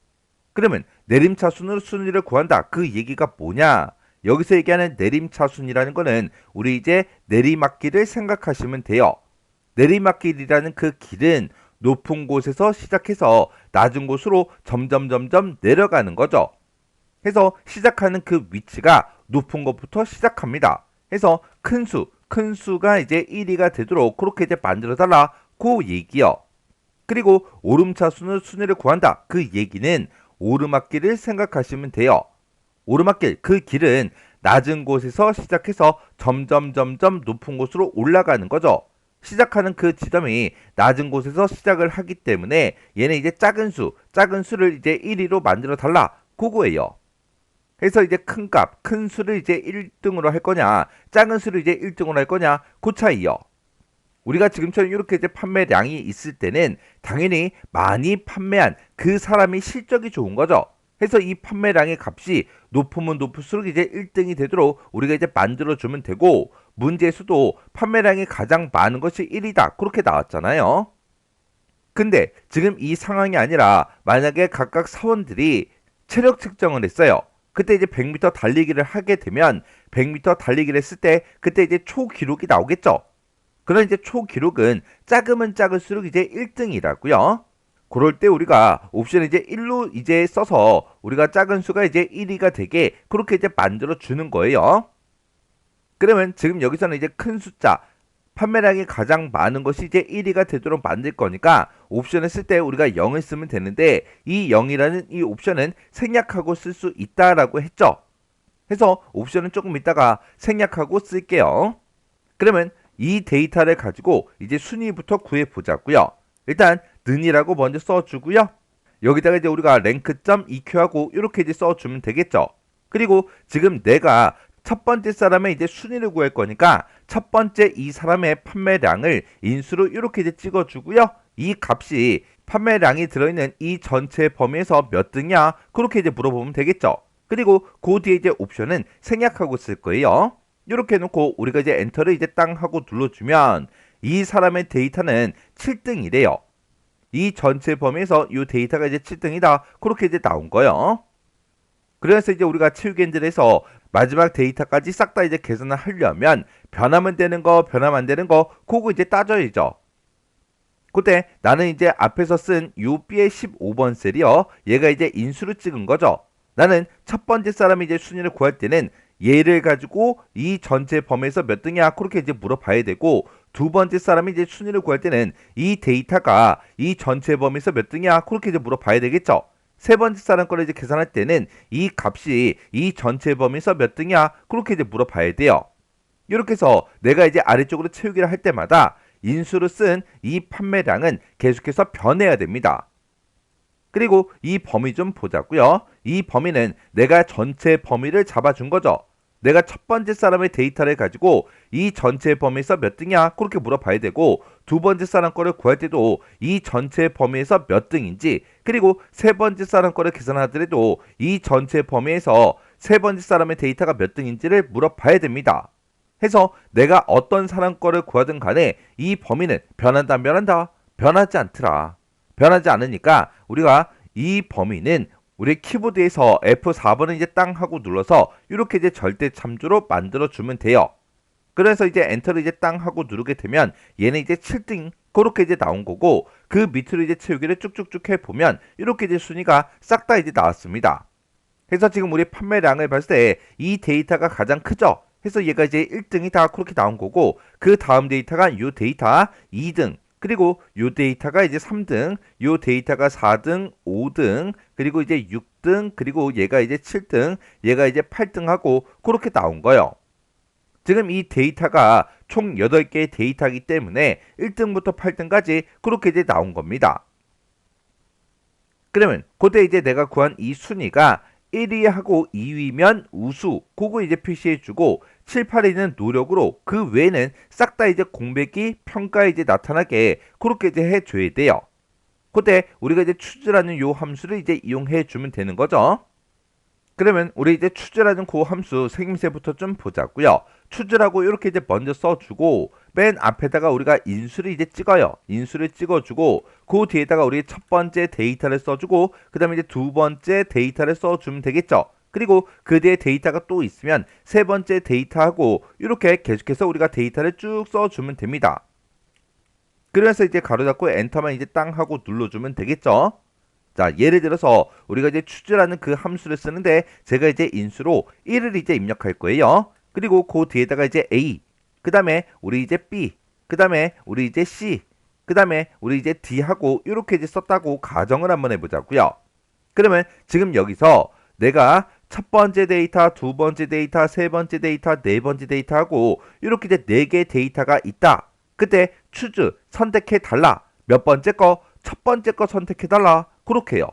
Speaker 1: 그러면 내림차순으로 순위를 구한다. 그 얘기가 뭐냐? 여기서 얘기하는 내림차순이라는 거는 우리 이제 내리막길을 생각하시면 돼요. 내리막길이라는 그 길은 높은 곳에서 시작해서 낮은 곳으로 점점 내려가는 거죠. 해서 시작하는 그 위치가 높은 것부터 시작합니다. 해서 큰 수가 이제 1위가 되도록 그렇게 이제 만들어 달라. 그 얘기요. 그리고 오름차순으로 순위를 구한다. 그 얘기는 오르막길을 생각하시면 돼요. 오르막길, 그 길은 낮은 곳에서 시작해서 점점 높은 곳으로 올라가는 거죠. 시작하는 그 지점이 낮은 곳에서 시작을 하기 때문에 얘는 이제 작은 수를 이제 1위로 만들어 달라. 그거예요. 그래서 이제 큰 수를 이제 1등으로 할 거냐, 작은 수를 이제 1등으로 할 거냐, 그 차이요. 우리가 지금처럼 이렇게 이제 판매량이 있을 때는 당연히 많이 판매한 그 사람이 실적이 좋은 거죠. 그래서 이 판매량의 값이 높으면 높을수록 이제 1등이 되도록 우리가 이제 만들어주면 되고, 문제에서도 판매량이 가장 많은 것이 1이다. 그렇게 나왔잖아요. 근데 지금 이 상황이 아니라 만약에 각각 사원들이 체력 측정을 했어요. 그때 이제 100m 달리기를 하게 되면 100m 달리기를 했을 때 그때 이제 초기록이 나오겠죠. 그런 이제 초기록은 작으면 작을수록 이제 1등이라고요. 그럴 때 우리가 옵션을 이제 1로 이제 써서 우리가 작은 수가 이제 1위가 되게 그렇게 이제 만들어 주는 거예요. 그러면 지금 여기서는 이제 큰 숫자, 판매량이 가장 많은 것이 이제 1위가 되도록 만들 거니까 옵션을 쓸 때 우리가 0을 쓰면 되는데, 이 0이라는 이 옵션은 생략하고 쓸 수 있다라고 했죠. 그래서 옵션은 조금 이따가 생략하고 쓸게요. 그러면 이 데이터를 가지고 이제 순위부터 구해 보자고요. 일단 는이라고 먼저 써주고요. 여기다가 이제 우리가 랭크.eq하고 이렇게 이제 써주면 되겠죠. 그리고 지금 내가 첫 번째 사람의 이제 순위를 구할 거니까 첫 번째 이 사람의 판매량을 인수로 이렇게 이제 찍어주고요. 이 값이 판매량이 들어있는 이 전체 범위에서 몇 등이야? 그렇게 이제 물어보면 되겠죠. 그리고 그 뒤에 이제 옵션은 생략하고 쓸 거예요. 이렇게 해놓고 우리가 이제 엔터를 이제 땅 하고 눌러주면 이 사람의 데이터는 7등이래요. 이 전체 범위에서 이 데이터가 이제 7등이다. 그렇게 이제 나온 거예요. 그래서 이제 우리가 치우겐들에서 마지막 데이터까지 싹 다 이제 계산을 하려면 변하면 되는 거, 변하면 안 되는 거, 그거 이제 따져야죠. 그때 나는 이제 앞에서 쓴 요 B의 15번 셀이요. 얘가 이제 인수로 찍은 거죠. 나는 첫 번째 사람이 이제 순위를 구할 때는 얘를 가지고 이 전체 범위에서 몇 등이야? 그렇게 이제 물어봐야 되고, 두 번째 사람이 이제 순위를 구할 때는 이 데이터가 이 전체 범위에서 몇 등이야? 그렇게 이제 물어봐야 되겠죠. 세 번째 사람 거를 이제 계산할 때는 이 값이 이 전체 범위에서 몇 등이야? 그렇게 이제 물어봐야 돼요. 이렇게 해서 내가 이제 아래쪽으로 채우기를 할 때마다 인수로 쓴 이 판매량은 계속해서 변해야 됩니다. 그리고 이 범위 좀 보자고요. 이 범위는 내가 전체 범위를 잡아준 거죠. 내가 첫 번째 사람의 데이터를 가지고 이 전체 범위에서 몇 등이야? 그렇게 물어봐야 되고, 두 번째 사람 거를 구할 때도 이 전체 범위에서 몇 등인지, 그리고 세 번째 사람 거를 계산하더라도 이 전체 범위에서 세 번째 사람의 데이터가 몇 등인지를 물어봐야 됩니다. 해서 내가 어떤 사람 거를 구하든 간에 이 범위는 변한다 안 변한다? 변하지 않더라. 변하지 않으니까 우리가 이 범위는 우리 키보드에서 F4번을 이제 땅 하고 눌러서 이렇게 이제 절대 참조로 만들어 주면 돼요. 그래서 이제 엔터를 이제 땅 하고 누르게 되면 얘는 이제 7등 그렇게 이제 나온 거고, 그 밑으로 이제 채우기를 쭉쭉쭉 해 보면 이렇게 이제 순위가 싹 다 이제 나왔습니다. 그래서 지금 우리 판매량을 봤을 때 이 데이터가 가장 크죠. 해서 얘가 이제 1등이 다 그렇게 나온 거고, 그 다음 데이터가 이 데이터 2등, 그리고 이 데이터가 이제 3등, 이 데이터가 4등, 5등, 그리고 이제 6등, 그리고 얘가 이제 7등, 얘가 이제 8등 하고 그렇게 나온 거예요. 지금 이 데이터가 총 8개의 데이터이기 때문에 1등부터 8등까지 그렇게 이제 나온 겁니다. 그러면 그때 이제 내가 구한 이 순위가 1위하고 2위면 우수, 그거 이제 표시해주고, 7, 8위는 노력으로, 그 외에는 싹 다 이제 공백이 평가에 이제 나타나게 그렇게 이제 해줘야 돼요. 그때 우리가 이제 추즈라는 요 함수를 이제 이용해 주면 되는 거죠. 그러면 우리 이제 추즈라는 그 함수 생김새부터 좀 보자고요. 추즈라고 이렇게 이제 먼저 써주고, 맨 앞에다가 우리가 인수를 이제 찍어요. 인수를 찍어주고, 그 뒤에다가 우리 첫 번째 데이터를 써주고, 그 다음에 이제 두 번째 데이터를 써주면 되겠죠. 그리고 그 뒤에 데이터가 또 있으면 세 번째 데이터하고 이렇게 계속해서 우리가 데이터를 쭉 써주면 됩니다. 그래서 이제 가로잡고 엔터만 이제 땅 하고 눌러주면 되겠죠. 자, 예를 들어서 우리가 이제 추즈라는 그 함수를 쓰는데, 제가 이제 인수로 1을 이제 입력할 거예요. 그리고 그 뒤에다가 이제 A, 그 다음에 우리 이제 B, 그 다음에 우리 이제 C, 그 다음에 우리 이제 D 하고 이렇게 이제 썼다고 가정을 한번 해보자고요. 그러면 지금 여기서 내가 첫 번째 데이터, 두 번째 데이터, 세 번째 데이터, 네 번째 데이터 하고 이렇게 이제 4개의 데이터가 있다. 그때 추즈 선택해 달라. 몇 번째 거? 첫 번째 거 선택해 달라. 그렇게 해요.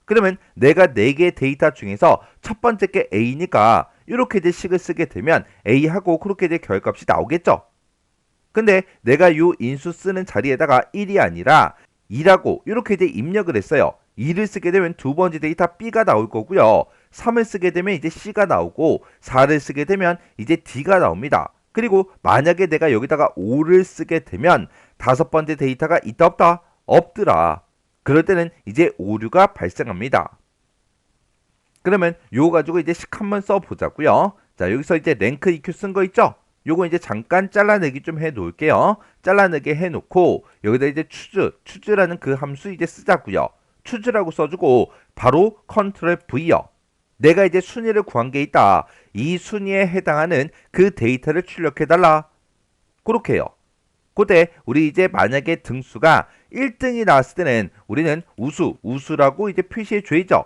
Speaker 1: 그러면 내가 4개의 데이터 중에서 첫 번째 게 A니까 이렇게 이제 식을 쓰게 되면 A하고 그렇게 이제 결값이 나오겠죠. 근데 내가 요 인수 쓰는 자리에다가 1이 아니라 2라고 이렇게 이제 입력을 했어요. 2를 쓰게 되면 두 번째 데이터 B가 나올 거고요. 3을 쓰게 되면 이제 C가 나오고, 4를 쓰게 되면 이제 D가 나옵니다. 그리고 만약에 내가 여기다가 5를 쓰게 되면 다섯 번째 데이터가 있다 없다? 없더라. 그럴 때는 이제 오류가 발생합니다. 그러면 요거 가지고 이제 식 한번 써보자고요. 자, 여기서 이제 랭크 EQ 쓴 거 있죠? 요거 이제 잠깐 잘라내기 좀 해 놓을게요. 잘라내게 해 놓고 여기다 이제 추즈라는 그 함수 이제 쓰자고요. 추즈라고 써주고 바로 컨트롤 V요. 내가 이제 순위를 구한 게 있다. 이 순위에 해당하는 그 데이터를 출력해달라. 그렇게 해요. 그때 우리 이제 만약에 등수가 1등이 나왔을 때는 우리는 우수라고 이제 표시해 줘야죠.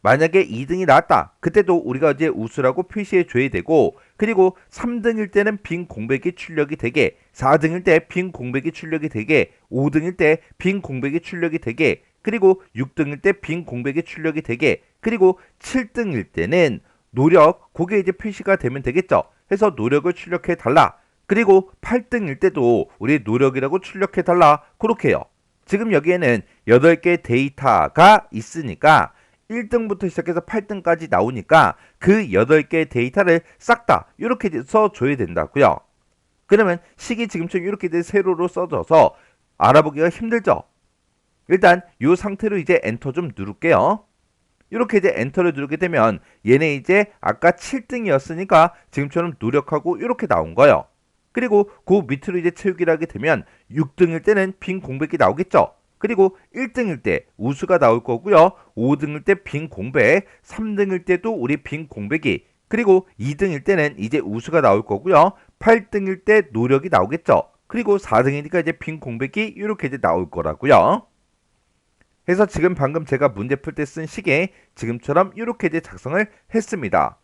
Speaker 1: 만약에 2등이 나왔다. 그때도 우리가 이제 우수라고 표시해 줘야 되고, 그리고 3등일 때는 빈 공백이 출력이 되게, 4등일 때 빈 공백이 출력이 되게, 5등일 때 빈 공백이 출력이 되게, 그리고 6등일 때 빈 공백이 출력이 되게, 그리고 7등일 때는 노력, 그게 이제 표시가 되면 되겠죠. 해서 노력을 출력해 달라. 그리고 8등일 때도 우리 노력이라고 출력해 달라. 그렇게 해요. 지금 여기에는 8개 데이터가 있으니까 1등부터 시작해서 8등까지 나오니까 그 8개의 데이터를 싹 다 이렇게 써줘야 된다고요. 그러면 식이 지금처럼 이렇게 세로로 써져서 알아보기가 힘들죠. 일단 이 상태로 이제 엔터 좀 누를게요. 이렇게 이제 엔터를 누르게 되면 얘네 이제 아까 7등이었으니까 지금처럼 노력하고 이렇게 나온 거예요. 그리고 그 밑으로 이제 채우기를 하게 되면 6등일 때는 빈 공백이 나오겠죠. 그리고 1등일 때 우수가 나올 거고요. 5등일 때 빈 공백, 3등일 때도 우리 빈 공백이, 그리고 2등일 때는 이제 우수가 나올 거고요. 8등일 때 노력이 나오겠죠. 그리고 4등이니까 이제 빈 공백이 이렇게 이제 나올 거라고요. 그래서 지금 방금 제가 문제 풀 때 쓴 식에 지금처럼 이렇게 이제 작성을 했습니다.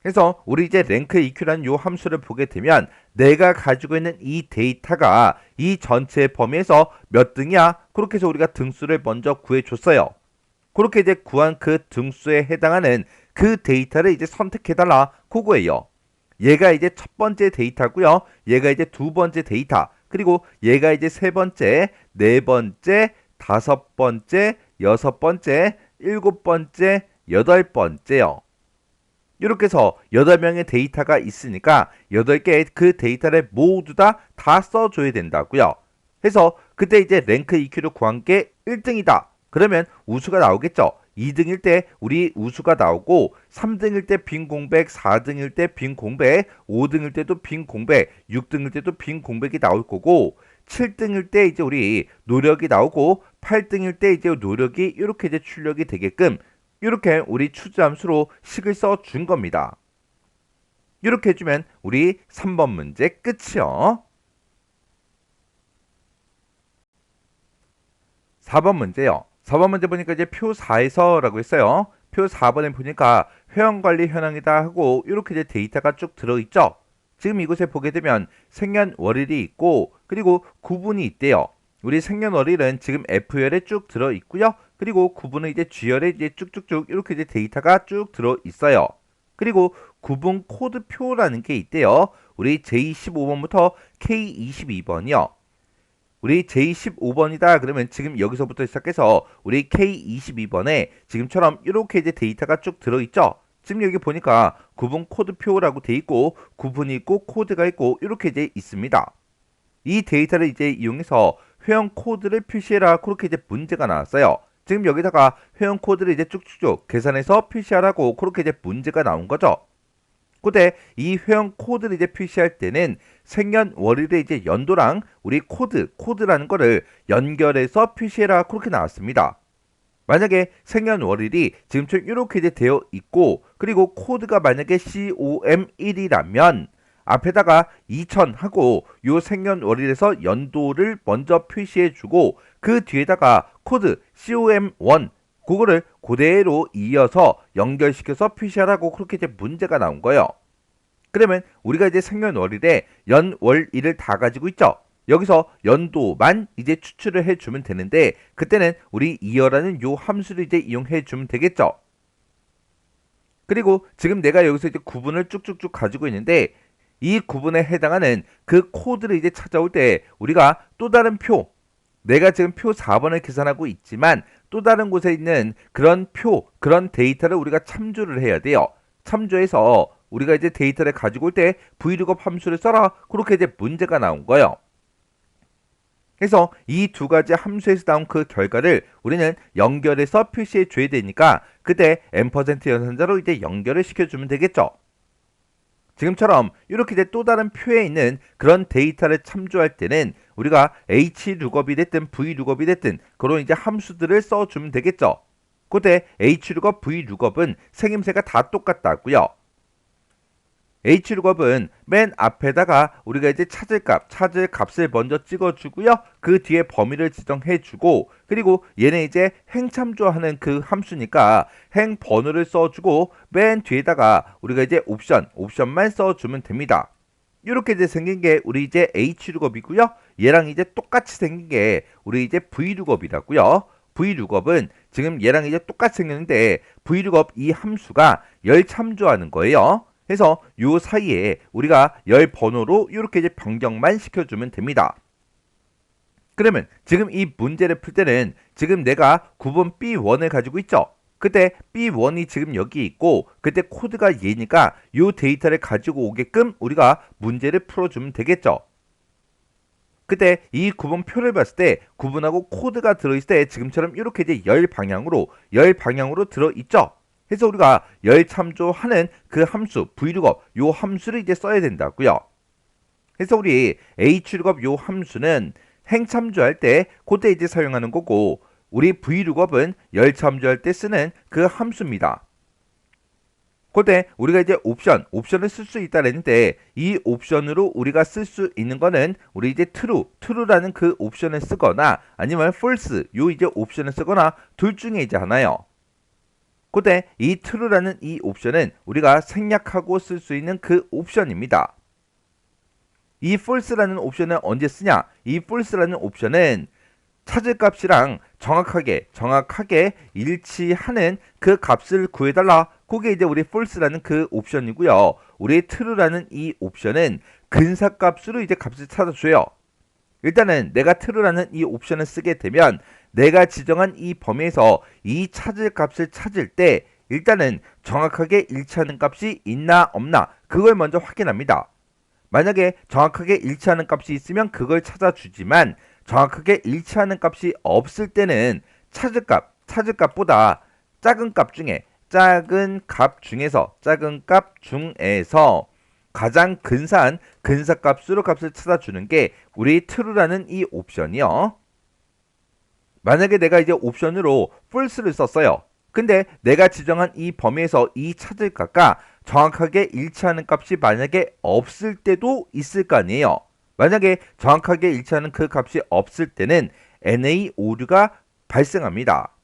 Speaker 1: 그래서 우리 이제 랭크 EQ라는 요 함수를 보게 되면 내가 가지고 있는 이 데이터가 이 전체 범위에서 몇 등이야? 그렇게 해서 우리가 등수를 먼저 구해줬어요. 그렇게 이제 구한 그 등수에 해당하는 그 데이터를 이제 선택해달라 그거예요. 얘가 이제 첫 번째 데이터고요. 얘가 이제 두 번째 데이터. 그리고 얘가 이제 세 번째, 네 번째, 다섯 번째, 여섯 번째, 일곱 번째, 여덟 번째요. 이렇게 해서 8명의 데이터가 있으니까 8개의 그 데이터를 모두 다 써줘야 된다고요. 그래서 그때 이제 랭크 EQ를 구한 게 1등이다. 그러면 우수가 나오겠죠. 2등일 때 우리 우수가 나오고 3등일 때 빈 공백, 4등일 때 빈 공백, 5등일 때도 빈 공백, 6등일 때도 빈 공백이 나올 거고 7등일 때 이제 우리 노력이 나오고 8등일 때 이제 노력이 이렇게 이제 출력이 되게끔 이렇게 우리 추주함수로 식을 써 준 겁니다. 이렇게 해주면 우리 3번 문제 끝이요. 4번 문제요. 4번 문제 보니까 이제 표 4에서라고 했어요. 표 4번에 보니까 회원관리 현황이다 하고 이렇게 이제 데이터가 쭉 들어있죠. 지금 이곳에 보게 되면 생년월일이 있고 그리고 구분이 있대요. 우리 생년월일은 지금 F열에 쭉 들어있고요. 그리고 구분은 이제 G열에 이제 쭉쭉쭉 이렇게 이제 데이터가 쭉 들어있어요. 그리고 구분 코드표라는 게 있대요. 우리 J15번부터 K22번이요. 우리 J15번이다 그러면 지금 여기서부터 시작해서 우리 K22번에 지금처럼 이렇게 이제 데이터가 쭉 들어있죠. 지금 여기 보니까 구분 코드표라고 돼 있고 구분이 있고 코드가 있고 이렇게 이제 있습니다. 이 데이터를 이제 이용해서 회원 코드를 표시해라 그렇게 이제 문제가 나왔어요. 지금 여기다가 회원 코드를 이제 쭉쭉쭉 계산해서 표시하라고 그렇게 이제 문제가 나온 거죠. 근데 이 회원 코드를 이제 표시할 때는 생년월일의 이제 연도랑 우리 코드라는 거를 연결해서 표시해라 그렇게 나왔습니다. 만약에 생년월일이 지금처럼 이렇게 이제 되어 있고 그리고 코드가 만약에 COM1이라면 앞에다가 2000 하고 요 생년월일에서 연도를 먼저 표시해주고 그 뒤에다가 코드 COM1 그거를 그대로 이어서 연결시켜서 표시하라고 그렇게 이제 문제가 나온 거예요. 그러면 우리가 이제 생년월일에 연월일을 다 가지고 있죠. 여기서 연도만 이제 추출을 해주면 되는데 그때는 우리 이어라는 요 함수를 이제 이용해 주면 되겠죠. 그리고 지금 내가 여기서 이제 구분을 쭉쭉쭉 가지고 있는데 이 구분에 해당하는 그 코드를 이제 찾아올 때 우리가 또 다른 표 내가 지금 표 4번을 계산하고 있지만 또 다른 곳에 있는 그런 그런 데이터를 우리가 참조를 해야 돼요. 참조해서 우리가 이제 데이터를 가지고 올 때 vlookup 함수를 써라. 그렇게 이제 문제가 나온 거예요. 그래서 이 두 가지 함수에서 나온 그 결과를 우리는 연결해서 표시해 줘야 되니까 그때 %% 연산자로 이제 연결을 시켜주면 되겠죠. 지금처럼 이렇게 이제 또 다른 표에 있는 그런 데이터를 참조할 때는 우리가 HLOOKUP이 됐든 VLOOKUP이 됐든 그런 이제 함수들을 써주면 되겠죠. 그때 HLOOKUP, VLOOKUP은 생김새가 다 똑같다고요. HLOOKUP은 맨 앞에다가 우리가 이제 찾을 값을 먼저 찍어주고요. 그 뒤에 범위를 지정해주고 그리고 얘는 이제 행참조하는 그 함수니까 행 번호를 써주고 맨 뒤에다가 우리가 이제 옵션만 써주면 됩니다. 이렇게 이제 생긴 게 우리 이제 HLOOKUP이고요. 얘랑 이제 똑같이 생긴 게 우리 이제 VLOOKUP이라고요. VLOOKUP은 지금 얘랑 이제 똑같이 생겼는데 VLOOKUP 이 함수가 열 참조하는 거예요. 그래서 요 사이에 우리가 열 번호로 이렇게 이제 변경만 시켜주면 됩니다. 그러면 지금 이 문제를 풀 때는 지금 내가 구분 B1을 가지고 있죠. 그때 B1이 지금 여기 있고 그때 코드가 얘니까 요 데이터를 가지고 오게끔 우리가 문제를 풀어주면 되겠죠. 그때 이 구분표를 봤을 때 구분하고 코드가 들어있을 때 지금처럼 이렇게 이제 열 방향으로 들어있죠. 그래서 우리가 열 참조하는 그 함수 VLOOKUP 요 함수를 이제 써야 된다고요. 그래서 우리 HLOOKUP 요 함수는 행 참조할 때 그때 이제 사용하는 거고 우리 VLOOKUP은 열 참조할 때 쓰는 그 함수입니다. 그때 우리가 이제 옵션을 쓸 수 있다랬는데 이 옵션으로 우리가 쓸 수 있는 거는 우리 이제 true라는 그 옵션을 쓰거나 아니면 false 요 이제 옵션을 쓰거나 둘 중에 이제 하나요. 그때 이 true라는 이 옵션은 우리가 생략하고 쓸 수 있는 그 옵션입니다. 이 false라는 옵션은 언제 쓰냐? 이 false라는 옵션은 찾을 값이랑 정확하게 일치하는 그 값을 구해달라. 그게 이제 우리 false라는 그 옵션이고요. 우리 true라는 이 옵션은 근사값으로 이제 값을 찾아줘요. 일단은 내가 true라는 이 옵션을 쓰게 되면 내가 지정한 이 범위에서 이 찾을 값을 찾을 때 일단은 정확하게 일치하는 값이 있나 없나 그걸 먼저 확인합니다. 만약에 정확하게 일치하는 값이 있으면 그걸 찾아주지만 정확하게 일치하는 값이 없을 때는 찾을 값보다 작은 값 중에서 가장 근사한 근사값으로 값을 찾아주는 게 우리 true라는 이 옵션이요. 만약에 내가 이제 옵션으로 false를 썼어요. 근데 내가 지정한 이 범위에서 이 찾을 값과 정확하게 일치하는 값이 만약에 없을 때도 있을 거 아니에요. 만약에 정확하게 일치하는 그 값이 없을 때는 NA 오류가 발생합니다.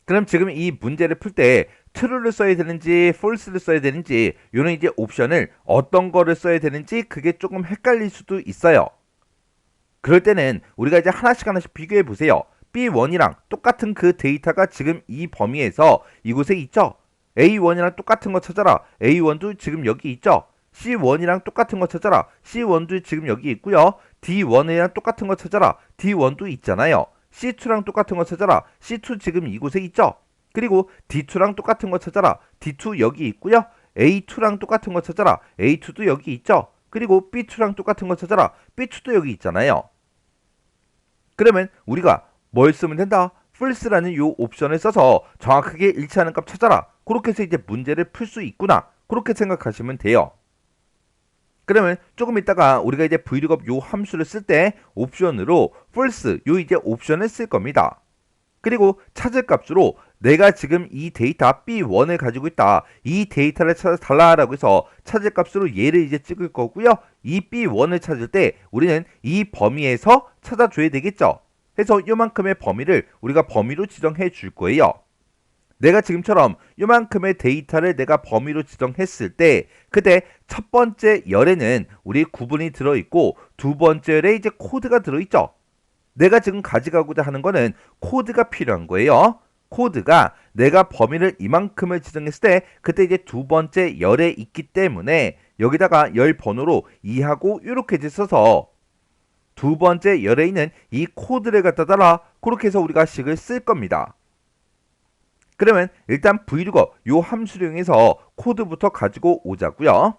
Speaker 1: 그럼 지금 이 문제를 풀 때 true를 써야 되는지 false를 써야 되는지 이런 이제 옵션을 어떤 거를 써야 되는지 그게 조금 헷갈릴 수도 있어요. 그럴 때는 우리가 이제 하나씩 비교해 보세요. B1이랑 똑같은 그 데이터가 지금 이 범위에서 이곳에 있죠. A1이랑 똑같은 거 찾아라. A1도 지금 여기 있죠. C1이랑 똑같은 거 찾아라. C1도 지금 여기 있고요. D1이랑 똑같은 거 찾아라. D1도 있잖아요. C2랑 똑같은 거 찾아라. C2 지금 이곳에 있죠. 그리고 D2랑 똑같은 거 찾아라. D2 여기 있고요. A2랑 똑같은 거 찾아라. A2도 여기 있죠. 그리고 B2랑 똑같은 거 찾아라. B2도 여기 있잖아요. 그러면 우리가 뭘 쓰면 된다? false라는 요 옵션을 써서 정확하게 일치하는 값 찾아라. 그렇게 해서 이제 문제를 풀 수 있구나. 그렇게 생각하시면 돼요. 그러면 조금 있다가 우리가 이제 vlookup 요 함수를 쓸 때 옵션으로 false 요 이제 옵션을 쓸 겁니다. 그리고 찾을 값으로 내가 지금 이 데이터 B1을 가지고 있다. 이 데이터를 찾아달라라고 해서 찾을 값으로 얘를 이제 찍을 거고요. 이 B1을 찾을 때 우리는 이 범위에서 찾아줘야 되겠죠. 해서 요만큼의 범위를 우리가 범위로 지정해 줄 거예요. 내가 지금처럼 요만큼의 데이터를 내가 범위로 지정했을 때 그때 첫 번째 열에는 우리 구분이 들어있고 두 번째 열에 이제 코드가 들어있죠. 내가 지금 가져가고자 하는 거는 코드가 필요한 거예요. 코드가 내가 범위를 이만큼을 지정했을 때 그때 이제 두 번째 열에 있기 때문에 여기다가 열 번호로 2하고 이렇게 이제 써서 두 번째 열에 있는 이 코드를 갖다 달아 그렇게 해서 우리가 식을 쓸 겁니다. 그러면 일단 vlookup 요 함수를 이용해서 코드부터 가지고 오자고요.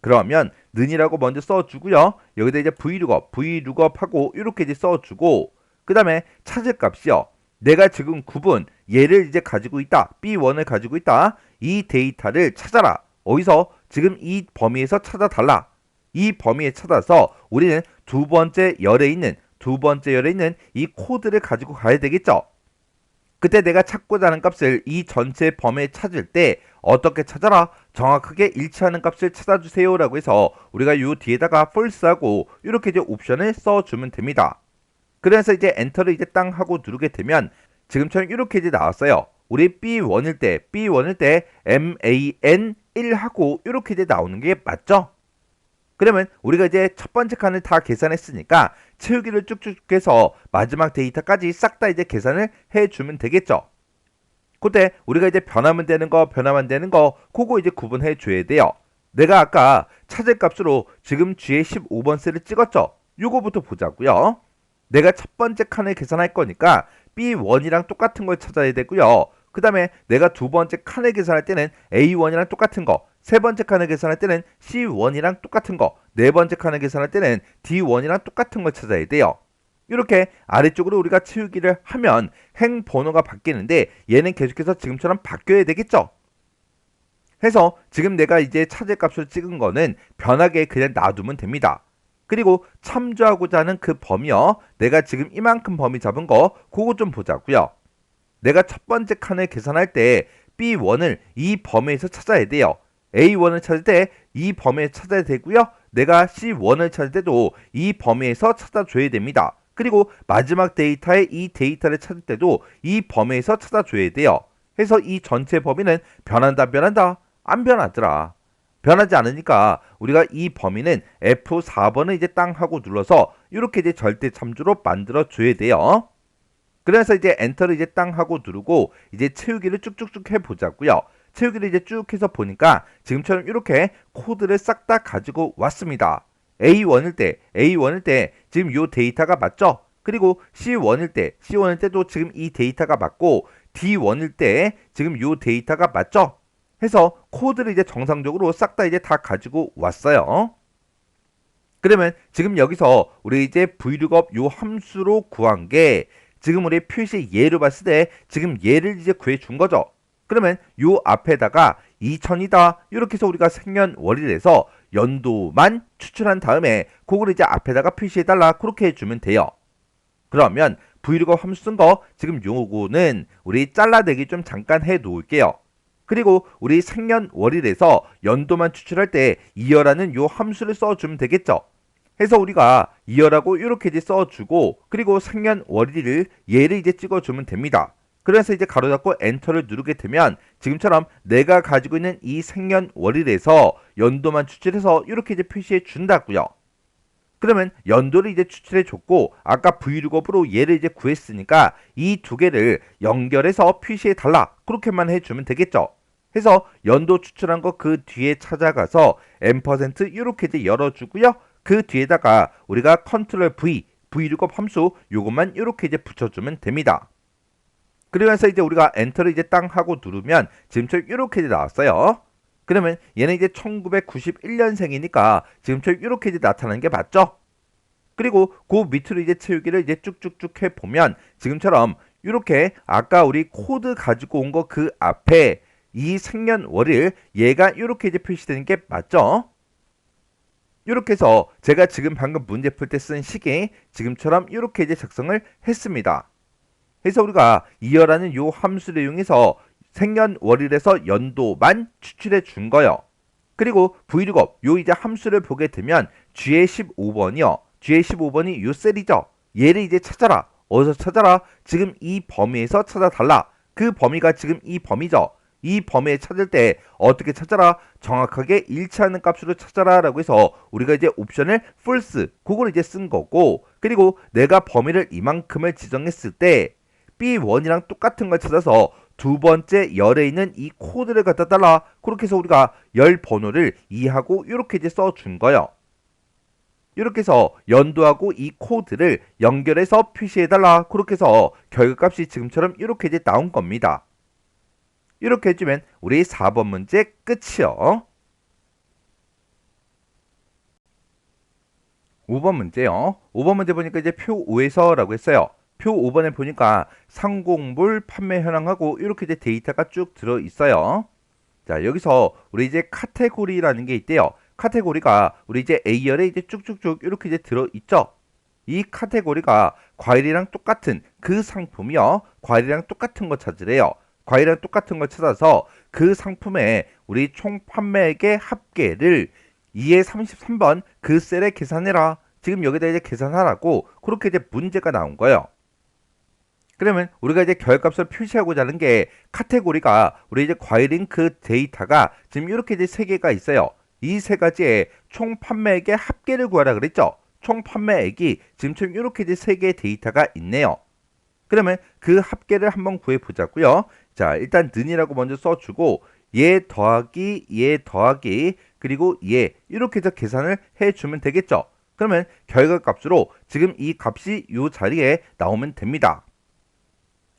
Speaker 1: 그러면 는이라고 먼저 써주고요. 여기다 이제 vlookup하고 이렇게 이제 써주고 그 다음에 찾을 값이요. 내가 지금 구분 얘를 이제 가지고 있다. B1을 가지고 있다. 이 데이터를 찾아라. 어디서? 지금 이 범위에서 찾아달라. 이 범위에 찾아서 우리는 두 번째 열에 있는 이 코드를 가지고 가야 되겠죠. 그때 내가 찾고자 하는 값을 이 전체 범위에 찾을 때 어떻게 찾아라? 정확하게 일치하는 값을 찾아주세요 라고 해서 우리가 요 뒤에다가 false하고 이렇게 이제 옵션을 써주면 됩니다. 그래서 이제 엔터를 이제 땅 하고 누르게 되면 지금처럼 이렇게 이제 나왔어요. 우리 B1일 때 MAN1 하고 이렇게 이제 나오는 게 맞죠? 그러면 우리가 이제 첫 번째 칸을 다 계산했으니까 채우기를 쭉쭉 해서 마지막 데이터까지 싹 다 이제 계산을 해주면 되겠죠. 그때 우리가 이제 변하면 되는 거, 변하면 되는 거, 그거 이제 구분해 줘야 돼요. 내가 아까 찾을 값으로 지금 G에 15번 셀을 찍었죠. 요거부터 보자고요. 내가 첫 번째 칸을 계산할 거니까 B1이랑 똑같은 걸 찾아야 되고요. 그 다음에 내가 두 번째 칸을 계산할 때는 A1이랑 똑같은 거, 세 번째 칸을 계산할 때는 C1이랑 똑같은 거, 네 번째 칸을 계산할 때는 D1이랑 똑같은 걸 찾아야 돼요. 이렇게 아래쪽으로 우리가 치우기를 하면 행 번호가 바뀌는데 얘는 계속해서 지금처럼 바뀌어야 되겠죠. 해서 지금 내가 이제 찾을 값을 찍은 거는 변하게 그냥 놔두면 됩니다. 그리고 참조하고자 하는 그 범위요. 내가 지금 이만큼 범위 잡은 거 그거 좀 보자고요. 내가 첫 번째 칸을 계산할 때 B1을 이 범위에서 찾아야 돼요. A1을 찾을 때 이 범위에서 찾아야 되고요. 내가 C1을 찾을 때도 이 범위에서 찾아줘야 됩니다. 그리고 마지막 데이터의 이 데이터를 찾을 때도 이 범위에서 찾아줘야 돼요. 해서 이 전체 범위는 변한다? 안 변하더라. 변하지 않으니까 우리가 이 범위는 F4번을 이제 땅 하고 눌러서 이렇게 이제 절대 참조로 만들어 줘야 돼요. 그래서 이제 엔터를 이제 땅 하고 누르고 이제 채우기를 쭉쭉쭉 해보자고요. 채우기를 이제 쭉 해서 보니까 지금처럼 이렇게 코드를 싹 다 가지고 왔습니다. A1일 때 지금 요 데이터가 맞죠? 그리고 C1일 때도 지금 이 데이터가 맞고 D1일 때 지금 요 데이터가 맞죠? 해서 코드를 이제 정상적으로 싹 다 이제 다 가지고 왔어요. 그러면 지금 여기서 우리 이제 vlookup 요 함수로 구한 게 지금 우리 표시 예로 봤을 때 지금 얘를 이제 구해 준 거죠. 그러면 요 앞에다가 2000이다 이렇게 해서 우리가 생년월일을 해서 연도만 추출한 다음에 그걸 이제 앞에다가 표시해 달라 그렇게 해주면 돼요. 그러면 vlookup 함수 쓴 거 지금 요거는 우리 잘라내기 좀 잠깐 해 놓을게요. 그리고 우리 생년월일에서 연도만 추출할 때 이어라는 요 함수를 써주면 되겠죠. 해서 우리가 이어라고 이렇게 이제 써주고 그리고 생년월일을 얘를 이제 찍어주면 됩니다. 그래서 이제 가로잡고 엔터를 누르게 되면 지금처럼 내가 가지고 있는 이 생년월일에서 연도만 추출해서 이렇게 이제 표시해 준다고요. 그러면 연도를 이제 추출해 줬고 아까 vlookup으로 얘를 이제 구했으니까 이 두 개를 연결해서 표시해 달라 그렇게만 해주면 되겠죠. 해서 연도 추출한 거 그 뒤에 찾아가서 %, 이렇게 이제 열어주고요. 그 뒤에다가 우리가 Ctrl V, vlookup 함수 요것만 이렇게 이제 붙여주면 됩니다. 그러면서 이제 우리가 엔터를 이제 땅 하고 누르면 지금처럼 이렇게 이제 나왔어요. 그러면 얘는 이제 1991년생이니까 지금처럼 이렇게 이제 나타나는 게 맞죠? 그리고 그 밑으로 이제 채우기를 이제 쭉쭉쭉 해보면 지금처럼 이렇게 아까 우리 코드 가지고 온 거 그 앞에 이 생년월일 얘가 이렇게 이제 표시되는 게 맞죠? 이렇게 해서 제가 지금 방금 문제 풀 때 쓴 식이 지금처럼 이렇게 이제 작성을 했습니다. 그래서 우리가 이어라는 요 함수를 이용해서 생년월일에서 연도만 추출해 준 거예요. 그리고 vlookup 요 이제 함수를 보게 되면 G의 15번이요. G의 15번이 요 셀이죠. 얘를 이제 찾아라. 어디서 찾아라? 지금 이 범위에서 찾아달라. 그 범위가 지금 이 범위죠. 이 범위에 찾을 때 어떻게 찾아라? 정확하게 일치하는 값으로 찾아라 라고 해서 우리가 이제 옵션을 false 그걸 이제 쓴 거고 그리고 내가 범위를 이만큼을 지정했을 때 B1이랑 똑같은 걸 찾아서 두 번째 열에 있는 이 코드를 갖다 달라 그렇게 해서 우리가 열 번호를 2하고 이렇게 이제 써준 거예요. 이렇게 해서 연도하고 이 코드를 연결해서 표시해달라 그렇게 해서 결과값이 지금처럼 이렇게 이제 나온 겁니다. 이렇게 해주면 우리 4번 문제 끝이요. 5번 문제요. 5번 문제 보니까 이제 표 5에서 라고 했어요. 표 5번에 보니까 상공물 판매 현황하고 이렇게 이제 데이터가 쭉 들어 있어요. 자, 여기서 우리 이제 카테고리라는 게 있대요. 카테고리가 우리 이제 A열에 이제 쭉쭉쭉 이렇게 이제 들어 있죠. 이 카테고리가 과일이랑 똑같은 그 상품이요. 과일이랑 똑같은 거 찾으래요. 과일이랑 똑같은 걸 찾아서 그 상품의 우리 총 판매액의 합계를 2의 33번 그 셀에 계산해라. 지금 여기다 이제 계산하라고 그렇게 이제 문제가 나온 거예요. 그러면 우리가 이제 결값을 표시하고자 하는 게 카테고리가 우리 이제 과일인 그 데이터가 지금 이렇게 이제 세 개가 있어요. 이 세 가지의 총 판매액의 합계를 구하라 그랬죠. 총 판매액이 지금처럼 이렇게 이제 세 개의 데이터가 있네요. 그러면 그 합계를 한번 구해 보자고요. 자, 일단 는이라고 먼저 써주고 얘 더하기 그리고 얘 이렇게 해서 계산을 해주면 되겠죠. 그러면 결과값으로 지금 이 값이 이 자리에 나오면 됩니다.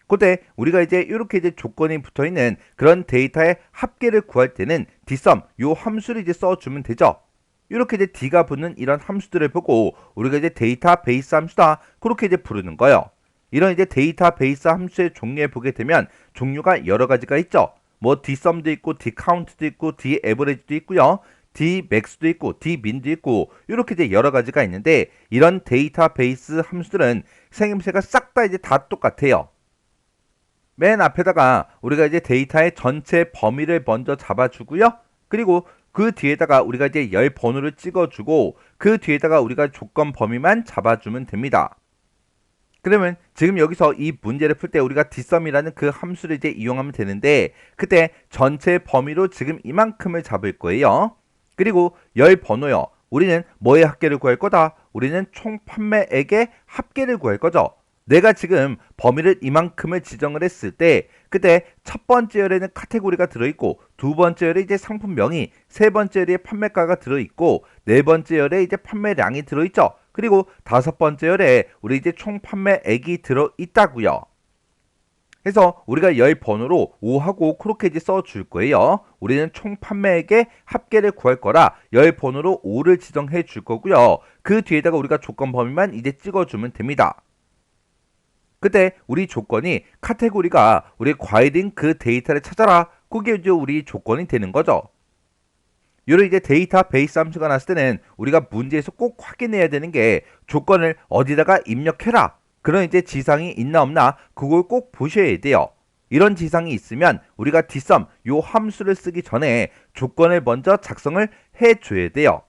Speaker 1: 그때 우리가 이제 이렇게 이제 조건이 붙어 있는 그런 데이터의 합계를 구할 때는 dsum 요 함수를 이제 써주면 되죠. 이렇게 이제 d가 붙는 이런 함수들을 보고 우리가 이제 데이터베이스 함수다 그렇게 이제 부르는 거예요. 이런 이제 데이터베이스 함수의 종류에 보게 되면 종류가 여러 가지가 있죠. 뭐 dsum도 있고 dcount도 있고 daverage도 있고요. dmax도 있고 dmin도 있고 이렇게 이제 여러 가지가 있는데 이런 데이터베이스 함수들은 생김새가 싹 다 이제 다 똑같아요. 맨 앞에다가 우리가 이제 데이터의 전체 범위를 먼저 잡아주고요. 그리고 그 뒤에다가 우리가 이제 열 번호를 찍어주고 그 뒤에다가 우리가 조건 범위만 잡아주면 됩니다. 그러면 지금 여기서 이 문제를 풀 때 우리가 dsum이라는 그 함수를 이제 이용하면 되는데 그때 전체 범위로 지금 이만큼을 잡을 거예요. 그리고 열 번호요. 우리는 뭐의 합계를 구할 거다? 우리는 총 판매액의 합계를 구할 거죠. 내가 지금 범위를 이만큼을 지정을 했을 때 그때 첫 번째 열에는 카테고리가 들어있고 두 번째 열에 이제 상품명이 세 번째 열에 판매가가 들어있고 네 번째 열에 이제 판매량이 들어있죠. 그리고 다섯 번째 열에 우리 이제 총 판매액이 들어있다고요. 그래서 우리가 열 번호로 5하고 그렇게 이제 써줄 거예요. 우리는 총 판매액의 합계를 구할 거라 열 번호로 5를 지정해 줄 거고요. 그 뒤에다가 우리가 조건 범위만 이제 찍어주면 됩니다. 그때 우리 조건이 카테고리가 우리 과일인 그 데이터를 찾아라. 그게 이제 우리 조건이 되는 거죠. 이런 이제 데이터 베이스 함수가 나왔을 때는 우리가 문제에서 꼭 확인해야 되는 게 조건을 어디다가 입력해라. 그런 이제 지상이 있나 없나 그걸 꼭 보셔야 돼요. 이런 지상이 있으면 우리가 dsum 요 함수를 쓰기 전에 조건을 먼저 작성을 해줘야 돼요.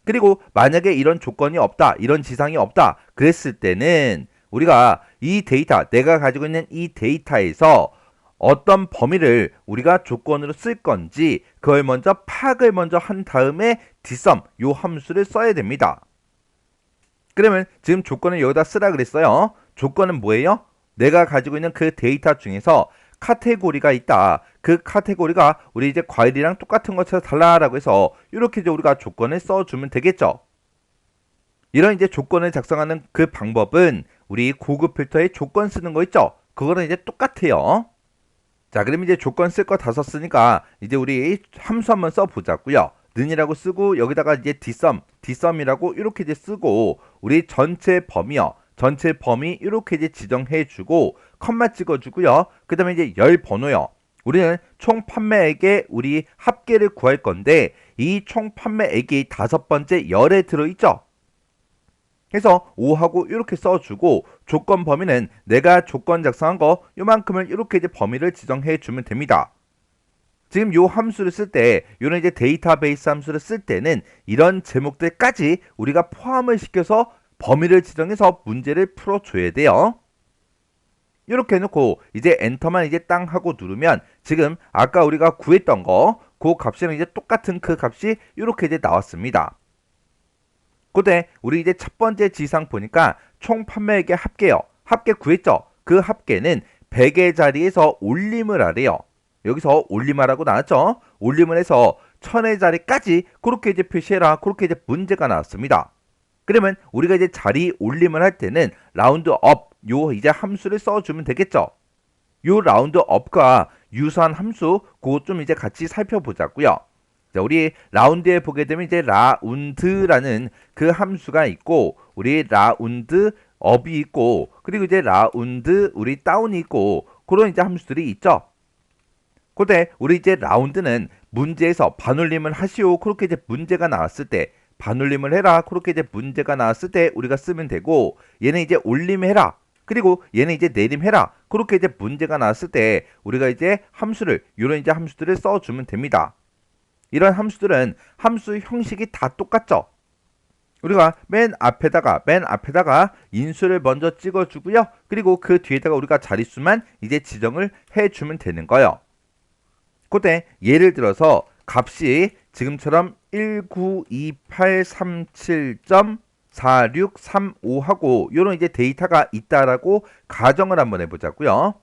Speaker 1: 그리고 만약에 이런 조건이 없다, 이런 지상이 없다 그랬을 때는 우리가 이 데이터, 내가 가지고 있는 이 데이터에서 어떤 범위를 우리가 조건으로 쓸 건지 그걸 먼저 파악을 먼저 한 다음에 dsum 요 함수를 써야 됩니다. 그러면 지금 조건을 여기다 쓰라 그랬어요. 조건은 뭐예요? 내가 가지고 있는 그 데이터 중에서 카테고리가 있다. 그 카테고리가 우리 이제 과일이랑 똑같은 것처럼 달라라고 해서 이렇게 이제 우리가 조건을 써주면 되겠죠. 이런 이제 조건을 작성하는 그 방법은 우리 고급 필터에 조건 쓰는 거 있죠? 그거는 이제 똑같아요. 자, 그럼 이제 조건 쓸 거 다 썼으니까 이제 우리 함수 한번 써보자고요. 는이라고 쓰고 여기다가 이제 dsum이라고 이렇게 이제 쓰고 우리 전체 범위요. 전체 범위 이렇게 이제 지정해주고 컴마 찍어주고요. 그 다음에 이제 열 번호요. 우리는 총 판매액의 우리 합계를 구할 건데 이 총 판매액이 다섯 번째 열에 들어있죠. 그래서 5하고 이렇게 써주고 조건 범위는 내가 조건 작성한 거 요만큼을 이렇게 이제 범위를 지정해 주면 됩니다. 지금 요 함수를 쓸 때, 요런 이제 데이터베이스 함수를 쓸 때는 이런 제목들까지 우리가 포함을 시켜서 범위를 지정해서 문제를 풀어줘야 돼요. 이렇게 해놓고 이제 엔터만 이제 땅 하고 누르면 지금 아까 우리가 구했던 거, 그 값이랑 이제 똑같은 그 값이 이렇게 이제 나왔습니다. 그때 우리 이제 첫 번째 지상 보니까 총 판매액의 합계요. 합계 구했죠? 그 합계는 100의 자리에서 올림을 하래요. 여기서 올림하라고 나왔죠? 올림을 해서 1000의 자리까지 그렇게 이제 표시해라. 그렇게 이제 문제가 나왔습니다. 그러면 우리가 이제 자리 올림을 할 때는 라운드 업 요 이제 함수를 써주면 되겠죠? 요 라운드 업과 유사한 함수 그거 좀 이제 같이 살펴보자고요. 자, 우리 라운드에 보게 되면 이제 라운드라는 그 함수가 있고 우리 라운드 업이 있고 그리고 이제 라운드 우리 다운이 있고 그런 이제 함수들이 있죠. 그때 우리 이제 라운드는 문제에서 반올림을 하시오 그렇게 이제 문제가 나왔을 때 반올림을 해라 그렇게 이제 문제가 나왔을 때 우리가 쓰면 되고 얘는 이제 올림해라 그리고 얘는 이제 내림해라 그렇게 이제 문제가 나왔을 때 우리가 이제 함수를 이런 이제 함수들을 써주면 됩니다. 이런 함수들은 함수 형식이 다 똑같죠. 우리가 맨 앞에다가 인수를 먼저 찍어주고요. 그리고 그 뒤에다가 우리가 자릿수만 이제 지정을 해주면 되는 거예요. 그때 예를 들어서 값이 지금처럼 192837.4635하고 이런 이제 데이터가 있다라고 가정을 한번 해보자고요.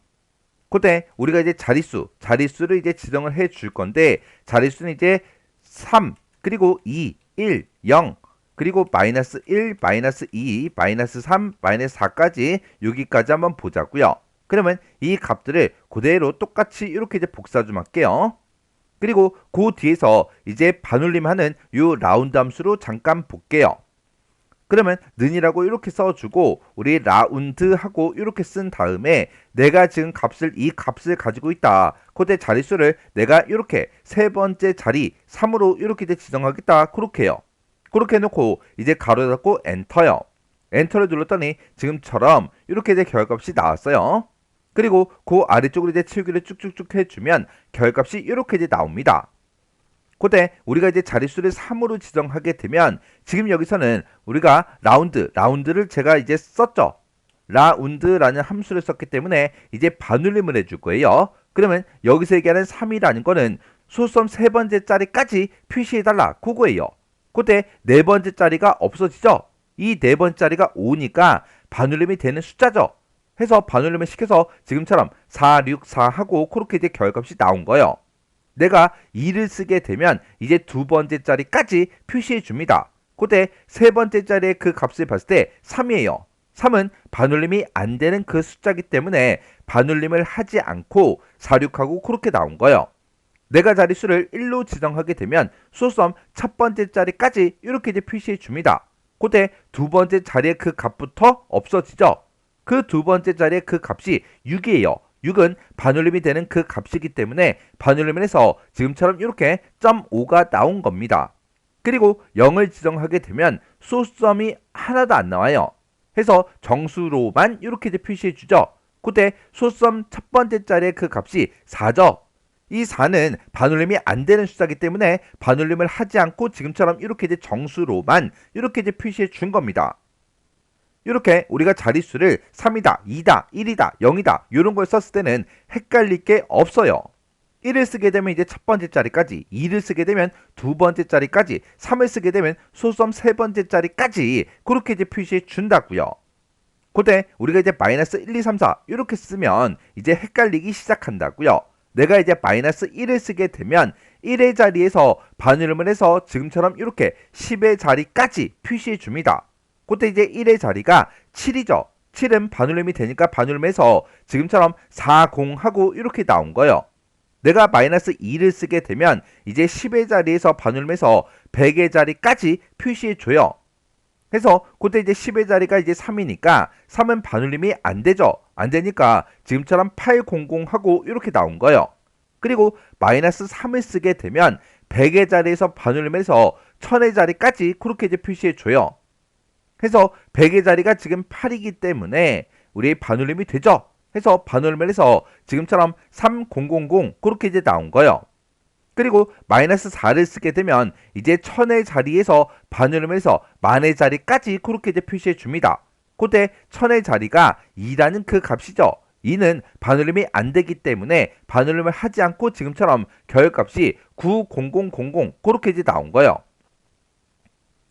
Speaker 1: 그때 우리가 이제 자릿수를 이제 지정을 해 줄 건데 자릿수는 이제 3 그리고 2, 1, 0 그리고 마이너스 1, 마이너스 2, 마이너스 3, 마이너스 4까지 여기까지 한번 보자고요. 그러면 이 값들을 그대로 똑같이 이렇게 이제 복사 좀 할게요. 그리고 그 뒤에서 이제 반올림하는 요 라운드 함수로 잠깐 볼게요. 그러면 는이라고 이렇게 써주고 우리 라운드하고 이렇게 쓴 다음에 내가 지금 이 값을 가지고 있다. 그때 자릿수를 내가 이렇게 세 번째 자리 3으로 이렇게 이제 지정하겠다. 그렇게 해요. 그렇게 해놓고 이제 가로 닫고 엔터요. 엔터를 눌렀더니 지금처럼 이렇게 이제 결과값이 나왔어요. 그리고 그 아래쪽으로 이제 치우기를 쭉쭉쭉 해주면 결값이 이렇게 이제 나옵니다. 그때 우리가 이제 자릿수를 3으로 지정하게 되면 지금 여기서는 우리가 라운드를 제가 이제 썼죠. 라운드라는 함수를 썼기 때문에 이제 반올림을 해줄 거예요. 그러면 여기서 얘기하는 3이라는 거는 소수점 세 번째 자리까지 표시해달라 그거예요. 그때 네 번째 자리가 없어지죠. 이 네 번째 자리가 5니까 반올림이 되는 숫자죠. 해서 반올림을 시켜서 지금처럼 4, 6, 4 하고 그렇게 이제 결값이 나온 거예요. 내가 2를 쓰게 되면 이제 두 번째 자리까지 표시해 줍니다. 그때 세 번째 자리의 그 값을 봤을 때 3이에요. 3은 반올림이 안 되는 그 숫자이기 때문에 반올림을 하지 않고 4, 6하고 그렇게 나온 거예요. 내가 자릿수를 1로 지정하게 되면 소수점 첫 번째 자리까지 이렇게 이제 표시해 줍니다. 그때 두 번째 자리의 그 값부터 없어지죠. 그 두 번째 자리의 그 값이 6이에요. 6은 반올림이 되는 그 값이기 때문에 반올림을 해서 지금처럼 이렇게 0.5가 나온 겁니다. 그리고 0을 지정하게 되면 소수점이 하나도 안 나와요. 해서 정수로만 이렇게 이제 표시해 주죠. 그때 소수점 첫 번째 자리의 그 값이 4죠. 이 4는 반올림이 안 되는 숫자이기 때문에 반올림을 하지 않고 지금처럼 이렇게 이제 정수로만 이렇게 이제 표시해 준 겁니다. 이렇게 우리가 자릿수를 3이다, 2다, 1이다, 0이다 이런 걸 썼을 때는 헷갈릴 게 없어요. 1을 쓰게 되면 이제 첫 번째 자리까지, 2를 쓰게 되면 두 번째 자리까지, 3을 쓰게 되면 소수점 세 번째 자리까지 그렇게 이제 표시해 준다고요. 그때 우리가 이제 마이너스 1, 2, 3, 4 이렇게 쓰면 이제 헷갈리기 시작한다고요. 내가 이제 마이너스 1을 쓰게 되면 1의 자리에서 반올림을 해서 지금처럼 이렇게 10의 자리까지 표시해 줍니다. 그때 이제 1의 자리가 7이죠. 7은 반올림이 되니까 반올림해서 지금처럼 40하고 이렇게 나온 거예요. 내가 마이너스 2를 쓰게 되면 이제 10의 자리에서 반올림해서 100의 자리까지 표시해 줘요. 해서 그때 이제 10의 자리가 이제 3이니까 3은 반올림이 안 되죠. 안 되니까 지금처럼 800하고 이렇게 나온 거예요. 그리고 마이너스 3을 쓰게 되면 100의 자리에서 반올림해서 1000의 자리까지 그렇게 이제 표시해 줘요. 해서 100의 자리가 지금 8이기 때문에 우리 반올림이 되죠. 해서 반올림을 해서 지금처럼 3000 그렇게 이제 나온 거예요. 그리고 마이너스 4를 쓰게 되면 이제 1000의 자리에서 반올림을 해서 만의 자리까지 그렇게 이제 표시해 줍니다. 그때 1000의 자리가 2라는 그 값이죠. 2는 반올림이 안 되기 때문에 반올림을 하지 않고 지금처럼 결값이 90000 그렇게 이제 나온 거예요.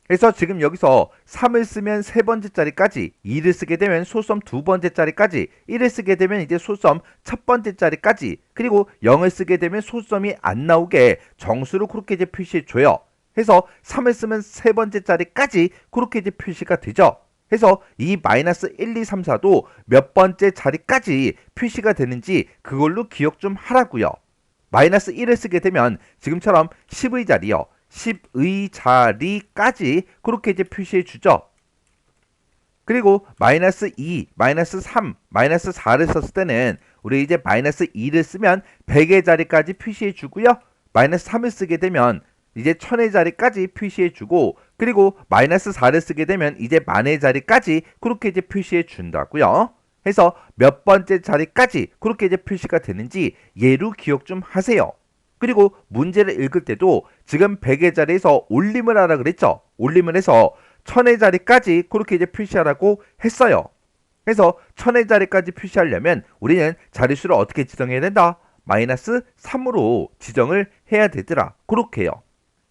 Speaker 1: 그래서 지금 여기서 3을 쓰면 세 번째 자리까지, 2를 쓰게 되면 소수점 두 번째 자리까지, 1을 쓰게 되면 이제 소수점 첫 번째 자리까지, 그리고 0을 쓰게 되면 소수점이 안 나오게 정수로 그렇게 이제 표시해 줘요. 해서 3을 쓰면 세 번째 자리까지 그렇게 이제 표시가 되죠. 해서 이 마이너스 1, 2, 3, 4도 몇 번째 자리까지 표시가 되는지 그걸로 기억 좀 하라고요. 마이너스 1을 쓰게 되면 지금처럼 10의 자리요. 10의 자리까지 그렇게 이제 표시해 주죠. 그리고 마이너스 2, 마이너스 3, 마이너스 4를 썼을 때는 우리 이제 마이너스 2를 쓰면 100의 자리까지 표시해 주고요. 마이너스 3을 쓰게 되면 이제 1000의 자리까지 표시해 주고, 그리고 마이너스 4를 쓰게 되면 이제 만의 자리까지 그렇게 이제 표시해 준다고요. 해서 몇 번째 자리까지 그렇게 이제 표시가 되는지 예로 기억 좀 하세요. 그리고 문제를 읽을 때도 지금 100의 자리에서 올림을 하라 그랬죠. 올림을 해서 1000의 자리까지 그렇게 이제 표시하라고 했어요. 그래서 1000의 자리까지 표시하려면 우리는 자릿수를 어떻게 지정해야 된다? 마이너스 3으로 지정을 해야 되더라. 그렇게요.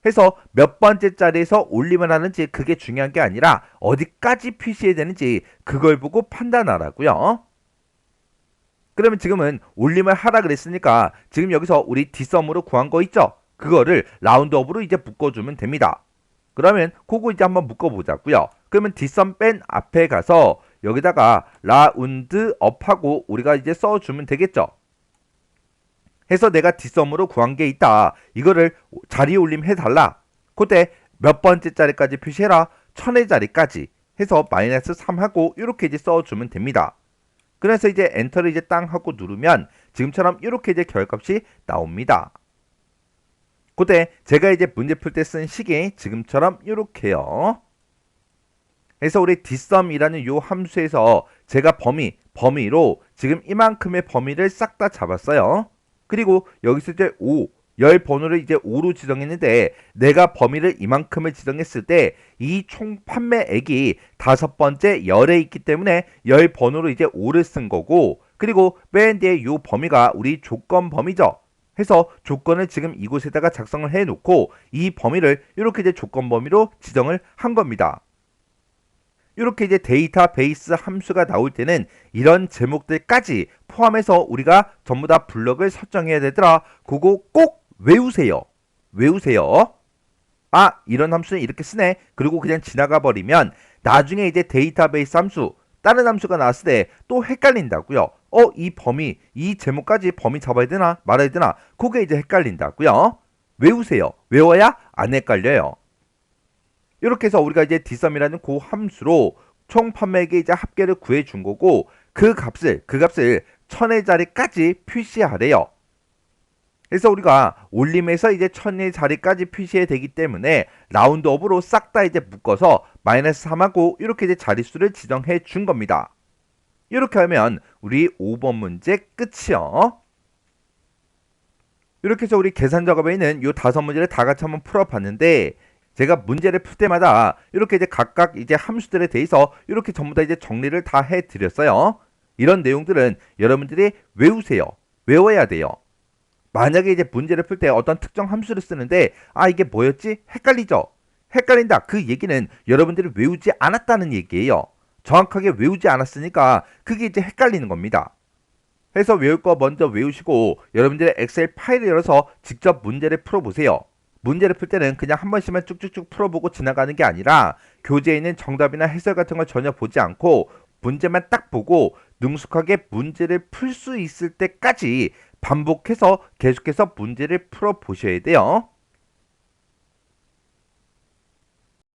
Speaker 1: 해서 몇 번째 자리에서 올림을 하는지 그게 중요한 게 아니라 어디까지 표시해야 되는지 그걸 보고 판단하라고요. 그러면 지금은 올림을 하라 그랬으니까 지금 여기서 우리 뒷섬으로 구한 거 있죠? 그거를 라운드업으로 이제 묶어주면 됩니다. 그러면 그거 이제 한번 묶어보자고요. 그러면 뒷섬 뺀 앞에 가서 여기다가 라운드업하고 우리가 이제 써주면 되겠죠? 해서 내가 뒷섬으로 구한 게 있다. 이거를 자리 올림 해달라. 그때 몇 번째 자리까지 표시해라. 1000의 자리까지 해서 마이너스 3하고 이렇게 이제 써주면 됩니다. 그래서 이제 엔터를 이제 땅 하고 누르면 지금처럼 이렇게 이제 결값이 나옵니다. 그때 제가 이제 문제 풀 때 쓴 식이 지금처럼 이렇게요. 그래서 우리 dsum이라는 요 함수에서 제가 범위 범위로 지금 이만큼의 범위를 싹 다 잡았어요. 그리고 여기서 이제 5, 열 번호를 이제 5로 지정했는데 내가 범위를 이만큼을 지정했을 때 이 총 판매액이 다섯 번째 열에 있기 때문에 열 번호로 이제 5를 쓴 거고, 그리고 맨 뒤에 이 범위가 우리 조건 범위죠. 해서 조건을 지금 이곳에다가 작성을 해 놓고 이 범위를 이렇게 이제 조건 범위로 지정을 한 겁니다. 이렇게 이제 데이터베이스 함수가 나올 때는 이런 제목들까지 포함해서 우리가 전부 다 블럭을 설정해야 되더라. 그거 꼭 외우세요. 외우세요. 아, 이런 함수는 이렇게 쓰네. 그리고 그냥 지나가 버리면 나중에 이제 데이터베이스 함수, 다른 함수가 나왔을 때 또 헷갈린다고요. 이 범위, 이 제목까지 범위 잡아야 되나 말아야 되나, 그게 이제 헷갈린다고요. 외우세요. 외워야 안 헷갈려요. 이렇게 해서 우리가 이제 dsum이라는 그 함수로 총 판매액의 이제 합계를 구해 준 거고, 그 값을 1000의 자리까지 표시하래요. 그래서 우리가 올림에서 이제 1000의 자리까지 표시해야 되기 때문에 라운드업으로 싹 다 이제 묶어서 마이너스 3하고 이렇게 이제 자릿수를 지정해 준 겁니다. 이렇게 하면 우리 5번 문제 끝이요. 이렇게 해서 우리 계산 작업에 있는 이 5문제를 다 같이 한번 풀어봤는데, 제가 문제를 풀 때마다 이렇게 이제 각각 이제 함수들에 대해서 이렇게 전부 다 이제 정리를 다 해드렸어요. 이런 내용들은 여러분들이 외우세요. 외워야 돼요. 만약에 이제 문제를 풀 때 어떤 특정 함수를 쓰는데 이게 뭐였지? 헷갈리죠? 헷갈린다. 그 얘기는 여러분들이 외우지 않았다는 얘기예요. 정확하게 외우지 않았으니까 그게 이제 헷갈리는 겁니다. 그래서 외울 거 먼저 외우시고 여러분들의 엑셀 파일을 열어서 직접 문제를 풀어보세요. 문제를 풀 때는 그냥 한 번씩만 쭉쭉쭉 풀어보고 지나가는 게 아니라 교재에 있는 정답이나 해설 같은 걸 전혀 보지 않고 문제만 딱 보고 능숙하게 문제를 풀 수 있을 때까지 반복해서 계속해서 문제를 풀어보셔야 돼요.